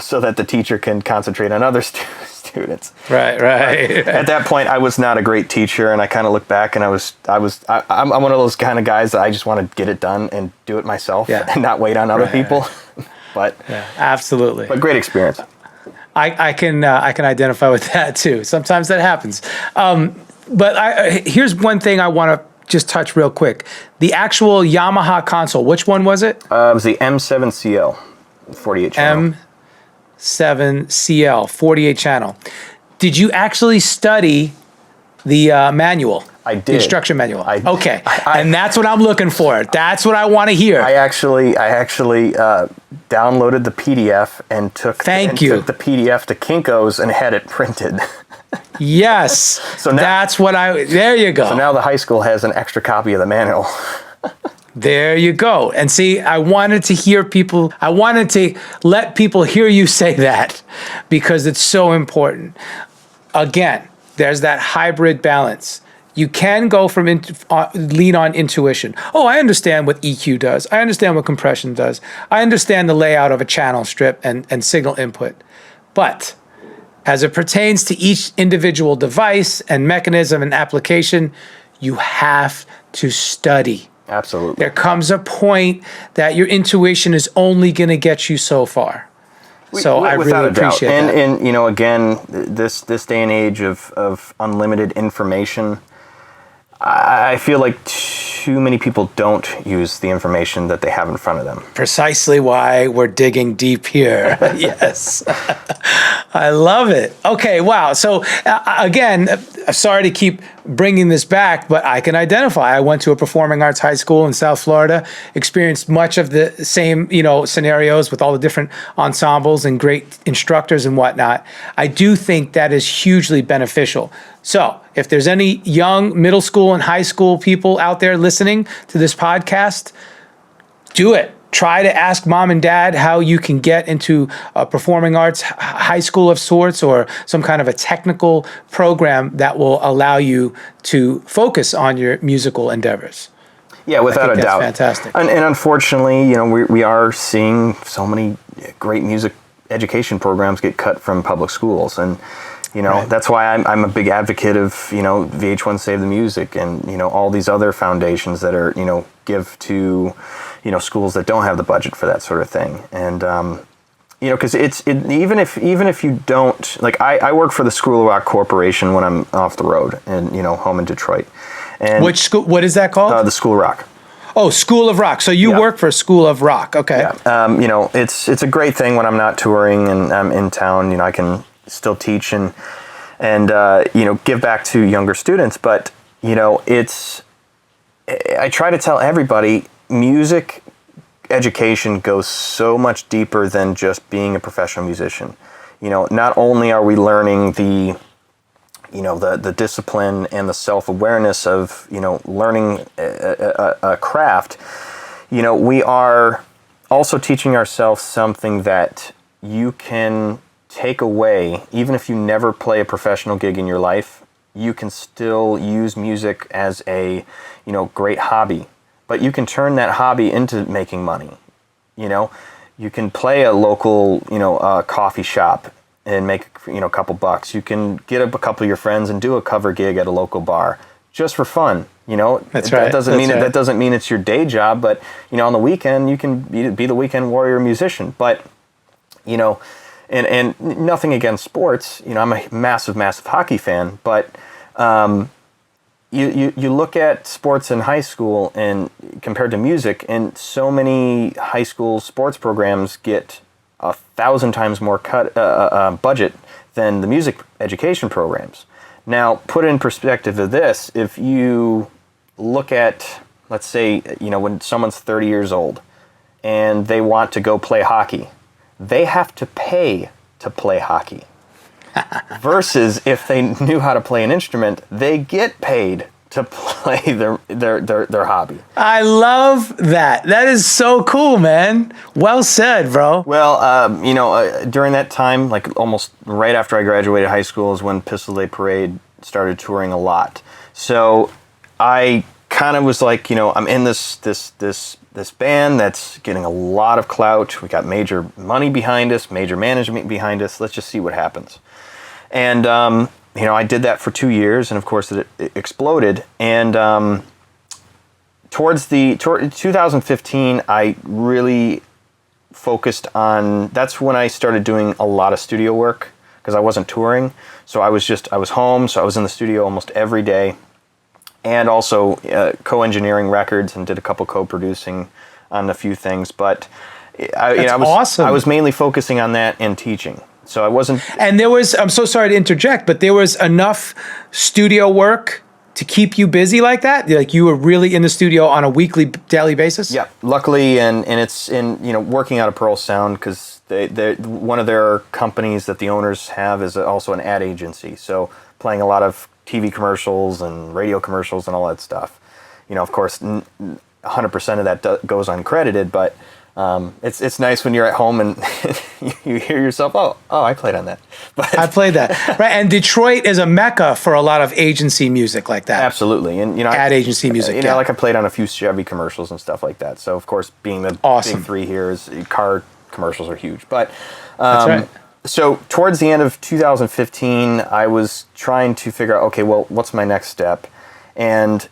so that the teacher can concentrate on other students. Right. At that point, I was not a great teacher, and I kind of look back, and I'm one of those kind of guys that I just want to get it done and do it myself and not wait on other people. But yeah, absolutely. But great experience. I can identify with that too. Sometimes that happens. But here's one thing I want to just touch real quick. The actual Yamaha console, which one was it? It was the M7 CL, 48 channel. M7 CL, 48 channel. Did you actually study the manual? I did. The instruction manual. Okay. I And that's what I'm looking for. That's what I want to hear. I actually downloaded the PDF and took the PDF to Kinko's and had it printed. Yes. So now, there you go. So now the high school has an extra copy of the manual. There you go. And see, I wanted to let people hear you say that because it's so important. Again, there's that hybrid balance. You can go from lean on intuition. Oh, I understand what EQ does. I understand what compression does. I understand the layout of a channel strip and signal input. But as it pertains to each individual device and mechanism and application, you have to study. Absolutely. There comes a point that your intuition is only going to get you so far. So I really appreciate that. And again, this day and age of unlimited information, I feel like too many people don't use the information that they have in front of them. Precisely why we're digging deep here. Yes. I love it. Okay, wow. So again, sorry to keep bringing this back, but I can identify. I went to a performing arts high school in South Florida, experienced much of the same, scenarios with all the different ensembles and great instructors and whatnot. I do think that is hugely beneficial. So if there's any young middle school and high school people out there listening to this podcast, do it. Try to ask mom and dad how you can get into a performing arts high school of sorts or some kind of a technical program that will allow you to focus on your musical endeavors. Yeah, without a doubt. That's fantastic. And unfortunately, we are seeing so many great music education programs get cut from public schools. And right. That's why I'm a big advocate of, VH1 Save the Music and, all these other foundations that are, give to, schools that don't have the budget for that sort of thing. And, because even if you don't, like I work for the School of Rock Corporation when I'm off the road and, home in Detroit. And which school, what is that called? The School of Rock. Oh, School of Rock. So you work for School of Rock. Okay. Yeah. It's a great thing when I'm not touring and I'm in town, I can still teach and give back to younger students. But, I try to tell everybody music education goes so much deeper than just being a professional musician. Not only are we learning the discipline and the self-awareness of, learning a craft, we are also teaching ourselves something that you can take away, even if you never play a professional gig in your life, you can still use music as a, great hobby. But you can turn that hobby into making money. You can play a local, coffee shop and make, a couple bucks. You can get up a couple of your friends and do a cover gig at a local bar just for fun. That's right. That doesn't mean it's your day job, but on the weekend you can be the weekend warrior musician. But and nothing against sports. I'm a massive hockey fan, but you look at sports in high school and compared to music, and so many high school sports programs get 1,000 times more budget than the music education programs. Now, put in perspective of this, if you look at, let's say, when someone's 30 years old and they want to go play hockey, they have to pay to play hockey. Versus if they knew how to play an instrument, they get paid to play their hobby. I love that. That is so cool, man. Well said, bro. Well, during that time, like almost right after I graduated high school is when Pistol Day Parade started touring a lot. So I kind of was like, I'm in this band that's getting a lot of clout. We got major money behind us, major management behind us. Let's just see what happens. And, I did that for 2 years, and of course it exploded. And towards 2015, I really focused on, that's when I started doing a lot of studio work because I wasn't touring. So I was home, so I was in the studio almost every day. And also co-engineering records and did a couple co-producing on a few things. But awesome. I was mainly focusing on that and teaching. So I wasn't... And there was, I'm so sorry to interject, but there was enough studio work to keep you busy like that? Like you were really in the studio on a weekly, daily basis? Yeah, luckily, and it's in, working out of Pearl Sound, because they one of their companies that the owners have is also an ad agency. So playing a lot of TV commercials and radio commercials and all that stuff. Of course, 100% of that goes uncredited, but it's nice when you're at home and you hear yourself, oh, I played on that. But I played that. Right, and Detroit is a mecca for a lot of agency music like that. Absolutely. And ad agency music. Like I played on a few Chevy commercials and stuff like that. So of course, being the awesome. big three here, is car commercials are huge. But that's right. So towards the end of 2015, I was trying to figure out, okay, well, what's my next step? And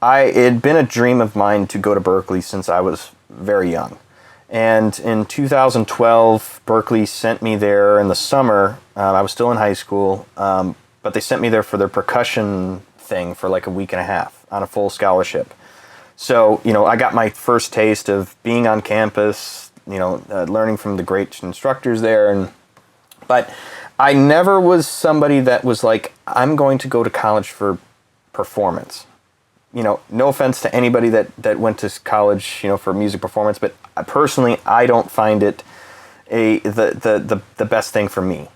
it had been a dream of mine to go to Berklee since I was very young. And in 2012, Berklee sent me there in the summer. I was still in high school, but they sent me there for their percussion thing for like a week and a half on a full scholarship. So, I got my first taste of being on campus, learning from the great instructors there. But I never was somebody that was like, I'm going to go to college for performance. No offense to anybody that went to college, for music performance, but personally, I don't find it the best thing for me.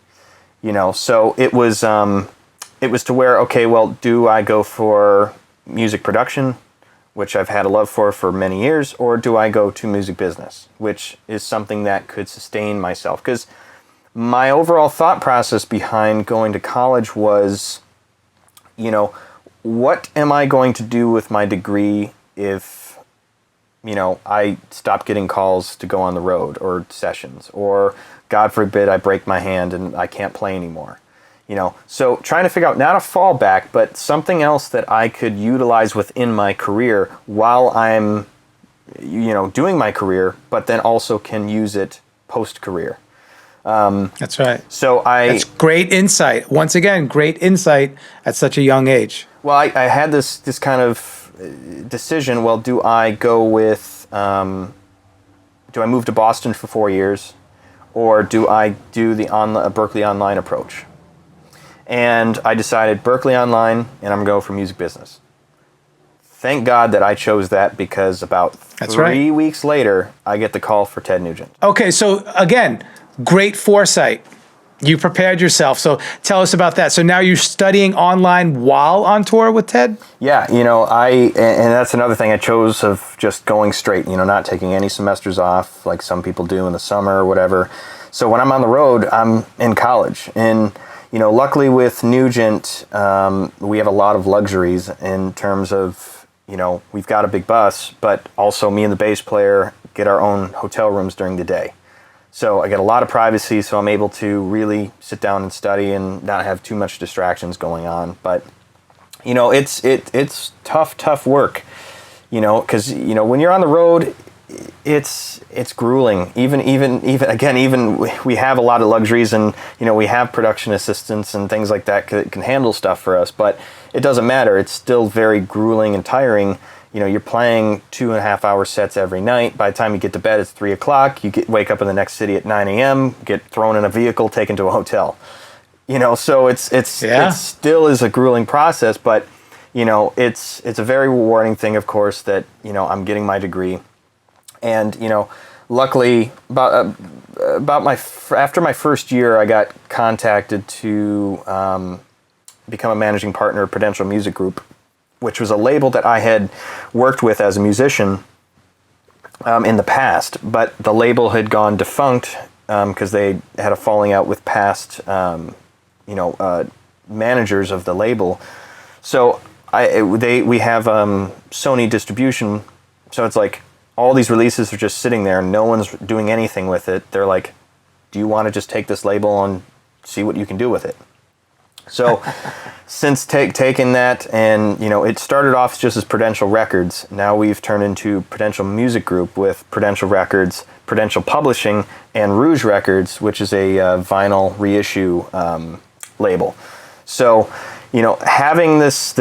So it was to where, okay, well, do I go for music production, which I've had a love for many years, or do I go to music business, which is something that could sustain myself? Because my overall thought process behind going to college was, what am I going to do with my degree if, I stop getting calls to go on the road or sessions, or God forbid I break my hand and I can't play anymore, So trying to figure out not a fallback, but something else that I could utilize within my career while I'm, doing my career, but then also can use it post-career. That's right. So that's great insight. Once again, great insight at such a young age. Well, I had this kind of decision. Well, do I go with, do I move to Boston for 4 years, or do I do the Berklee Online approach? And I decided Berklee Online, and I'm going to go for music business. Thank God that I chose that, because about 3 weeks later, I get the call for Ted Nugent. Okay, so again, great foresight. You prepared yourself. So tell us about that. So now you're studying online while on tour with Ted? Yeah, and that's another thing I chose, of just going straight, not taking any semesters off like some people do in the summer or whatever. So when I'm on the road, I'm in college. And, you know, luckily with Nugent, we have a lot of luxuries in terms of, you know, we've got a big bus, but also me and the bass player get our own hotel rooms during the day. So I get a lot of privacy, so I'm able to really sit down and study and not have too much distractions going on. But, you know, it's tough work, you know, because, you know, when you're on the road, it's grueling. Even we have a lot of luxuries, and, you know, we have production assistants and things like that can handle stuff for us, but it doesn't matter. It's still very grueling and tiring. You know, you're playing 2.5 hour sets every night. By the time you get to bed, it's 3 o'clock. You wake up in the next city at 9 a.m., get thrown in a vehicle, taken to a hotel. You know, so it still is a grueling process, but, you know, it's a very rewarding thing, of course, that, you know, I'm getting my degree. And, you know, luckily, after my first year, I got contacted to become a managing partner of Prudential Music Group, which was a label that I had worked with as a musician in the past, but the label had gone defunct because they had a falling out with past, managers of the label. So we have Sony distribution, so it's like all these releases are just sitting there and no one's doing anything with it. They're like, do you want to just take this label and see what you can do with it? So since taking that, and, you know, it started off just as Prudential Records. Now we've turned into Prudential Music Group with Prudential Records, Prudential Publishing, and Rouge Records, which is a vinyl reissue label. So, you know, having this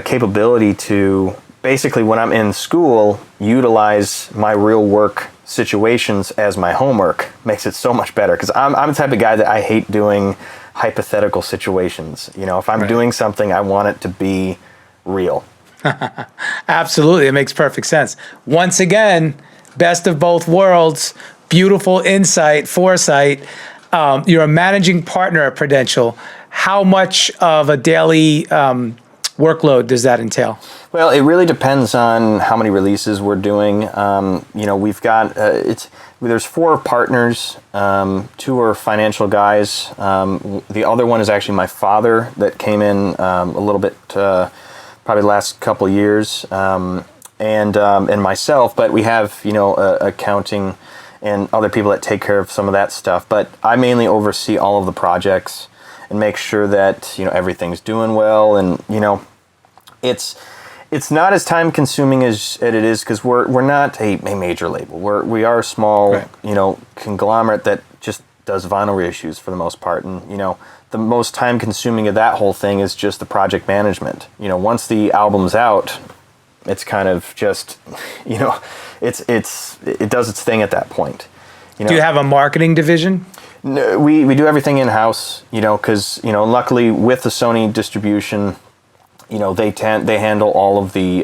capability to basically, when I'm in school, utilize my real work situations as my homework makes it so much better, because I'm the type of guy that I hate doing hypothetical situations. You know, if I'm doing something, I want it to be real. Absolutely. It makes perfect sense. Once again, best of both worlds, beautiful insight, foresight. You're a managing partner at Prudential. How much of a daily workload does that entail? Well, it really depends on how many releases we're doing. You know, we've got, there's 4 partners, 2 are financial guys. The other one is actually my father that came in a little bit, probably the last couple of years, and myself, but we have, you know, accounting and other people that take care of some of that stuff. But I mainly oversee all of the projects and make sure that, you know, everything's doing well. And, you know, it's not as time consuming as it is, because we're not a major label. We are a small, you know, conglomerate that just does vinyl reissues for the most part. And, you know, the most time consuming of that whole thing is just the project management. You know, once the album's out, it's kind of just, you know, it does its thing at that point. You know, do you have a marketing division? No, we do everything in-house, you know, because, you know, luckily with the Sony distribution, you know, they handle all of the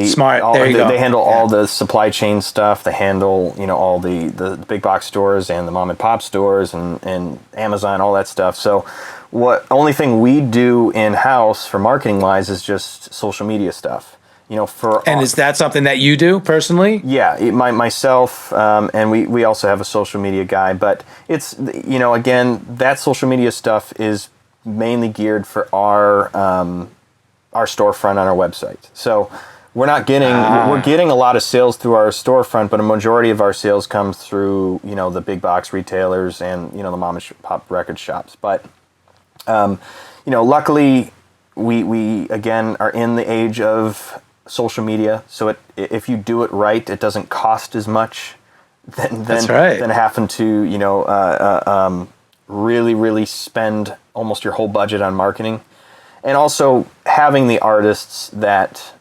smart. There you go. They handle all the supply chain stuff. They handle, you know, all the big box stores and the mom and pop stores and Amazon, all that stuff. So only thing we do in-house for marketing wise is just social media stuff. You know, is that something that you do personally? Yeah, myself, and we also have a social media guy, but it's, you know, again, that social media stuff is mainly geared for our storefront on our website. So we're getting a lot of sales through our storefront, but a majority of our sales comes through, you know, the big box retailers and, you know, the mom and pop record shops. But you know, luckily we again are in the age of social media, so if you do it right, it doesn't cost as much than having to, you know, really spend almost your whole budget on marketing. And also having the artists that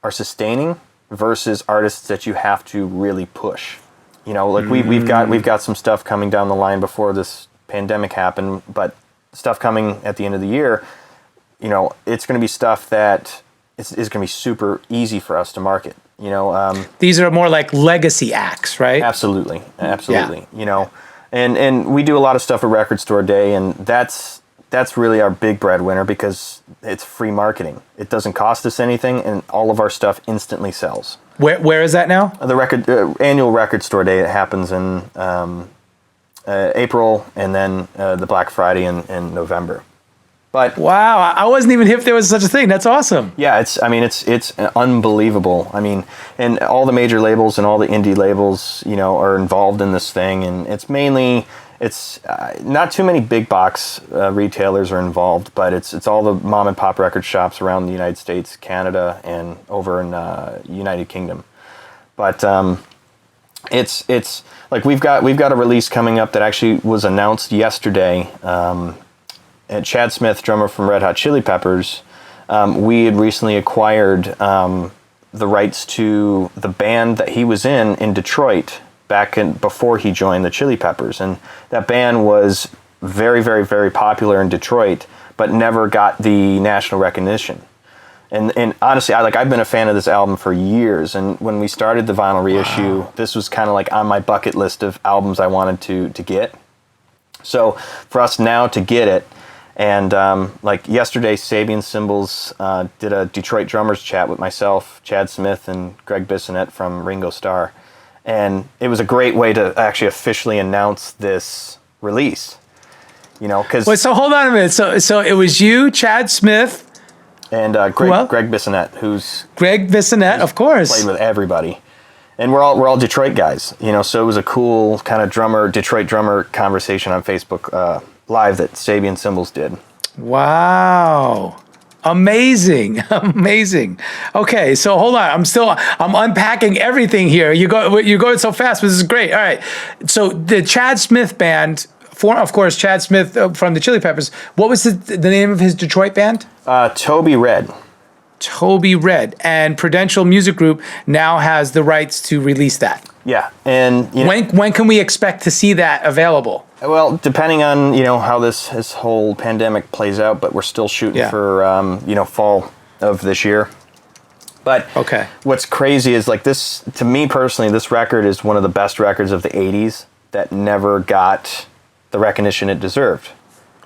are sustaining versus artists that you have to really push. You know, like we've got some stuff coming down the line before this pandemic happened, but stuff coming at the end of the year, you know, it's going to be stuff that is going to be super easy for us to market. You know, these are more like legacy acts, right? Absolutely. Yeah. You know, and we do a lot of stuff at Record Store Day, and that's really our big breadwinner because it's free marketing. It doesn't cost us anything, and all of our stuff instantly sells. Where is that now? The annual Record Store Day. It happens in April, and then the Black Friday in November. But wow, I wasn't even hip there was such a thing. That's awesome. Yeah, it's unbelievable. I mean, and all the major labels and all the indie labels, are involved in this thing, and it's not too many big box retailers are involved, but it's all the mom and pop record shops around the United States, Canada, and over in United Kingdom. But it's like we've got a release coming up that actually was announced yesterday. And Chad Smith, drummer from Red Hot Chili Peppers, we had recently acquired the rights to the band that he was in Detroit before he joined the Chili Peppers, and that band was very, very, very popular in Detroit, but never got the national recognition. And honestly, I've been a fan of this album for years, and when we started the vinyl reissue, this was kind of like on my bucket list of albums I wanted to get. So for us now to get it. And like yesterday, Sabian Cymbals did a Detroit drummers chat with myself, Chad Smith, and Greg Bissonette from Ringo Starr. And it was a great way to actually officially announce this release. Because... Wait, so hold on a minute. So it was you, Chad Smith. And Greg Bissonette, Greg Bissonette, of course. Played with everybody. And we're all Detroit guys, so it was a cool kind of Detroit drummer conversation on Facebook Live that Sabian Cymbals did. Wow. Amazing. Amazing. Okay, so hold on. I'm unpacking everything here. You're going so fast, but this is great. All right. So the Chad Smith band, of course, Chad Smith from the Chili Peppers. What was the name of his Detroit band? Toby Red. Toby Red. And Prudential Music Group now has the rights to release that. Yeah. And when can we expect to see that available? Well, depending on how this whole pandemic plays out, but we're still shooting for fall of this year. But okay, what's crazy is like this, to me personally, this record is one of the best records of the '80s that never got the recognition it deserved.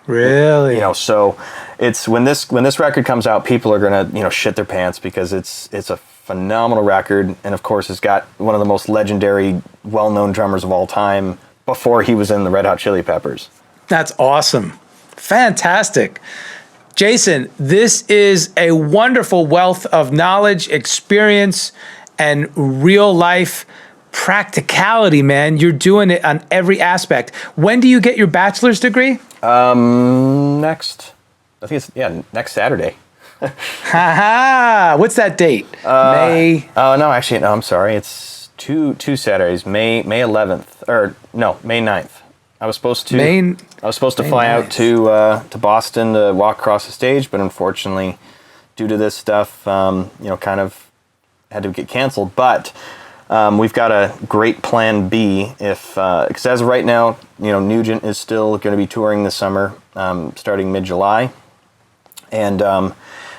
Really? So it's when this record comes out, people are gonna shit their pants because it's a phenomenal record, and of course it's got one of the most legendary, well-known drummers of all time before he was in the Red Hot Chili Peppers. That's awesome. Fantastic. Jason, this is a wonderful wealth of knowledge, experience, and real life practicality, man. You're doing it on every aspect. When do you get your bachelor's degree? Next Saturday. Ha! What's that date? May? No, actually, no, I'm sorry. It's two Saturdays, May 11th, or no, May 9th. I was supposed to fly out to Boston to walk across the stage, but unfortunately, due to this stuff, kind of had to get canceled. But we've got a great plan B because as of right now, Nugent is still going to be touring this summer, starting mid-July, and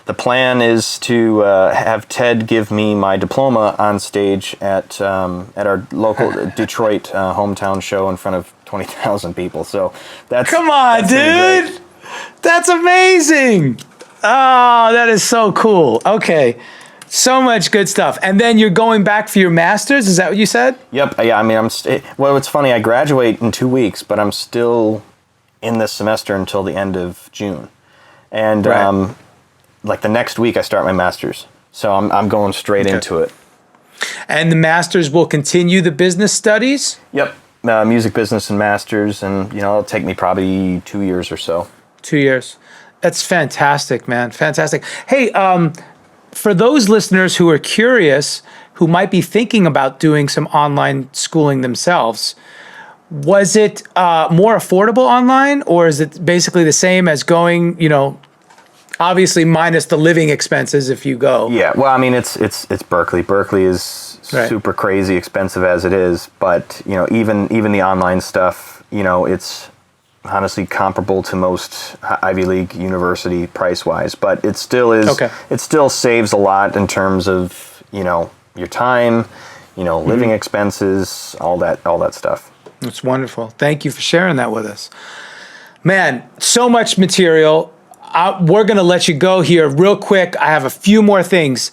the plan is to have Ted give me my diploma on stage at our local Detroit hometown show in front of 20,000 people. So come on, dude. That's amazing. Oh, that is so cool. Okay. So much good stuff. And then you're going back for your master's? Is that what you said? Yep. Yeah. I mean, well, it's funny. I graduate in 2 weeks, but I'm still in this semester until the end of June. And right. Like the next week, I start my master's. So I'm going straight into it. And the master's will continue the business studies? Yep. Music business and master's. And, it'll take me probably 2 years or so. 2 years. That's fantastic, man. Fantastic. Hey, for those listeners who are curious, who might be thinking about doing some online schooling themselves, was it more affordable online, or is it basically the same as going, obviously minus the living expenses if you go? Yeah, well, I mean, it's Berklee. Berklee is super crazy expensive as it is, but even the online stuff, it's honestly comparable to most Ivy League university price wise, but it still is. Okay. It still saves a lot in terms of your time, living expenses, all that stuff. That's wonderful. Thank you for sharing that with us, man. So much material. We're gonna let you go here real quick. I have a few more things.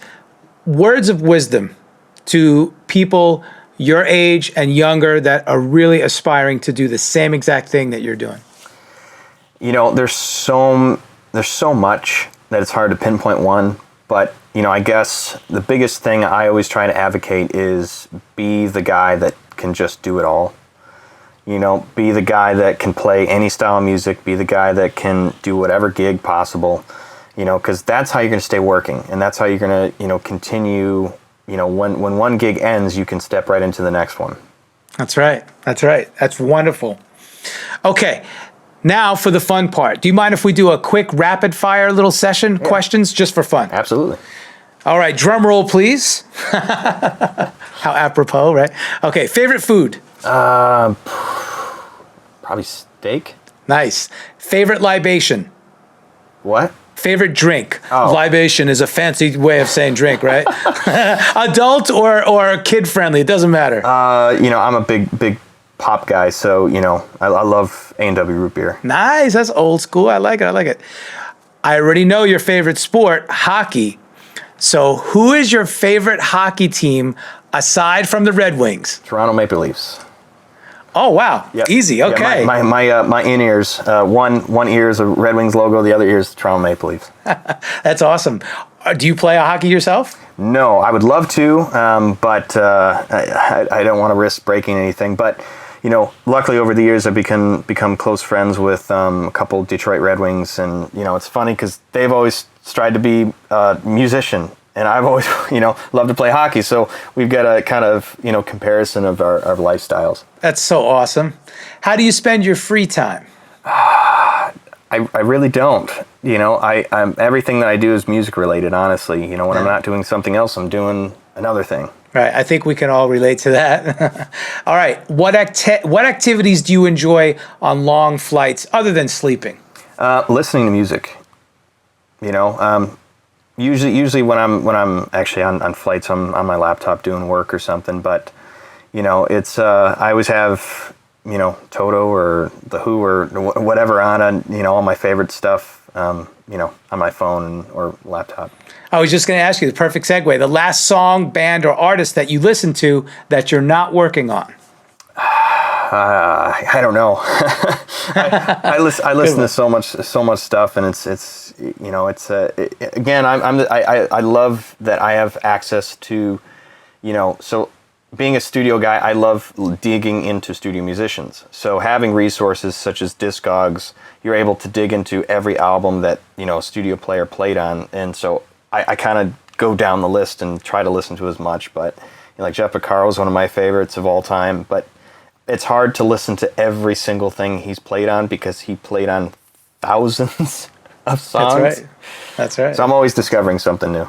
Words of wisdom to people your age and younger that are really aspiring to do the same exact thing that you're doing? You know, there's so much that it's hard to pinpoint one, but you know, I guess the biggest thing I always try to advocate is be the guy that can just do it all. You know, be the guy that can play any style of music, be the guy that can do whatever gig possible, you know, because that's how you're going to stay working, and that's how you're going to, you know, continue, you know, when one gig ends, you can step right into the next one. That's right. That's wonderful. Okay. Now for the fun part. Do you mind if we do a quick rapid fire little session? Yeah. Questions just for fun? Absolutely. All right, drum roll, please. How apropos, right? Okay, favorite food? Probably steak. Nice. Favorite libation? What? Favorite drink? Oh. Libation is a fancy way of saying drink, right? Adult or kid friendly, it doesn't matter. You know, I'm a big pop guy, so, you know, I love A&W root beer. Nice, that's old school. I like it. I already know your favorite sport, hockey. So who is your favorite hockey team aside from the Red Wings? Toronto Maple Leafs. Oh, wow. Yep. Easy, okay. Yeah, my in-ears, one ear is a Red Wings logo, the other ear is Toronto Maple Leafs. That's awesome. Do you play hockey yourself? No, I would love to, but I don't want to risk breaking anything. But, you know, luckily over the years I've become close friends with a couple Detroit Red Wings, and you know, it's funny because they've always tried to be a musician, and I've always, you know, loved to play hockey. So we've got a kind of, you know, comparison of our lifestyles. That's so awesome. How do you spend your free time? I really don't. You know, I'm everything that I do is music related. Honestly, you know, when I'm not doing something else, I'm doing another thing. Right. I think we can all relate to that. All right. What activities do you enjoy on long flights other than sleeping? Listening to music. You know, usually when I'm actually on flights, I'm on my laptop doing work or something. But you know, it's I always have, you know, Toto or The Who or whatever on, you know, all my favorite stuff, you know, on my phone or laptop. I was just going to ask you, the perfect segue, the last song, band, or artist that you listen to that you're not working on. I don't know. I listen to so much stuff, and it's you know, it's again, I love that I have access to, you know, so being a studio guy, I love digging into studio musicians. So having resources such as Discogs, you're able to dig into every album that, you know, a studio player played on, and so I kind of go down the list and try to listen to as much. But you know, like Jeff Beccaro is one of my favorites of all time, but it's hard to listen to every single thing he's played on because he played on thousands of songs. That's right. So I'm always discovering something new.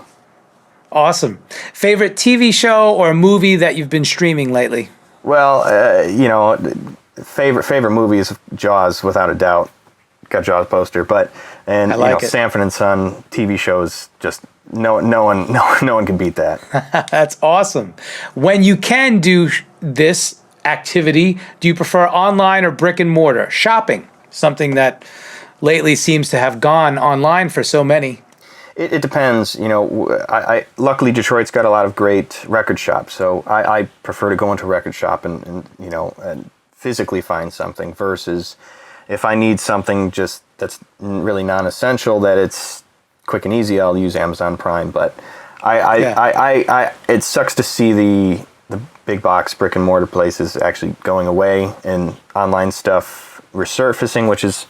Awesome. Favorite TV show or movie that you've been streaming lately? Well, you know, favorite movie is Jaws, without a doubt. Got Jaws poster, and you know, Sanford and Son TV shows, just no one can beat that. That's awesome. When you can do this activity, do you prefer online or brick and mortar? Shopping, something that lately seems to have gone online for so many. It depends. You know, I luckily Detroit's got a lot of great record shops, so I prefer to go into a record shop and you know, and physically find something versus if I need something just that's really non-essential, that it's quick and easy, I'll use Amazon Prime. But it sucks to see the big box brick and mortar places actually going away and online stuff resurfacing, which is,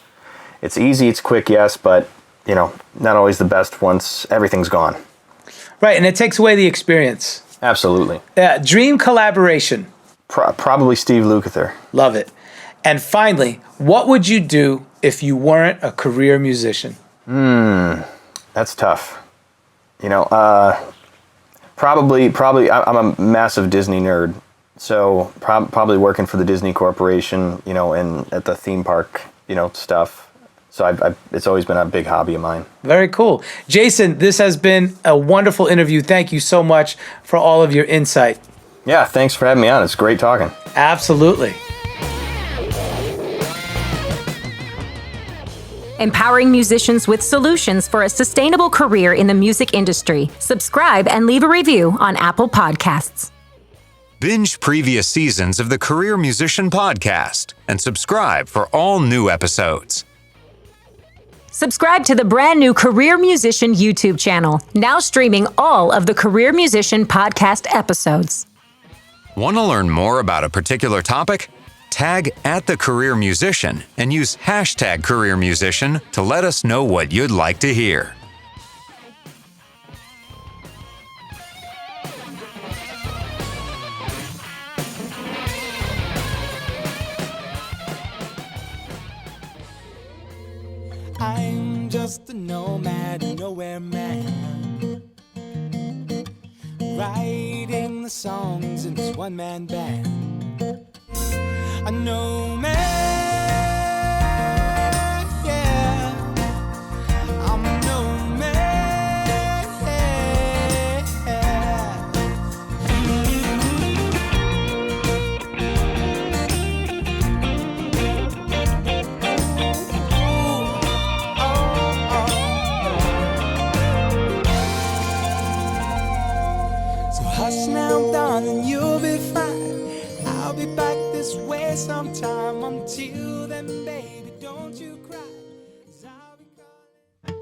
it's easy, it's quick, yes, but you know, not always the best once everything's gone. Right, and it takes away the experience. Absolutely. Dream collaboration. Probably Steve Lukather. Love it. And finally, what would you do if you weren't a career musician? That's tough. You know, probably I'm a massive Disney nerd, so probably working for the Disney Corporation, you know, and at the theme park, you know, stuff. So it's always been a big hobby of mine. Very cool. Jason, this has been a wonderful interview. Thank you so much for all of your insight. Yeah, thanks for having me on. It's great talking. Absolutely. Empowering musicians with solutions for a sustainable career in the music industry. Subscribe and leave a review on Apple Podcasts. Binge previous seasons of the Career Musician Podcast and subscribe for all new episodes. Subscribe to the brand new Career Musician YouTube channel, now streaming all of the Career Musician Podcast episodes. Want to learn more about a particular topic? Tag @TheCareerMusician and use #CareerMusician to let us know what you'd like to hear. I'm just a nomad, nowhere man, writing the songs in this one-man band. A nomad, yeah, I'm a nomad, So hush now, darling, you'll be fine. I'll be back this way sometime. Until then, baby, don't you cry, 'cause I'll be calling.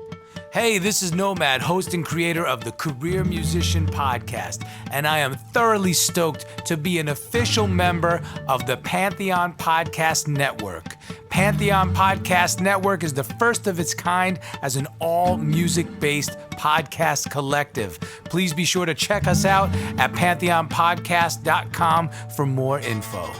Hey, this is Nomad, host and creator of the Career Musician Podcast, and I am thoroughly stoked to be an official member of the Pantheon Podcast Network. Pantheon Podcast Network is the first of its kind as an all-music-based podcast collective. Please be sure to check us out at pantheonpodcast.com for more info.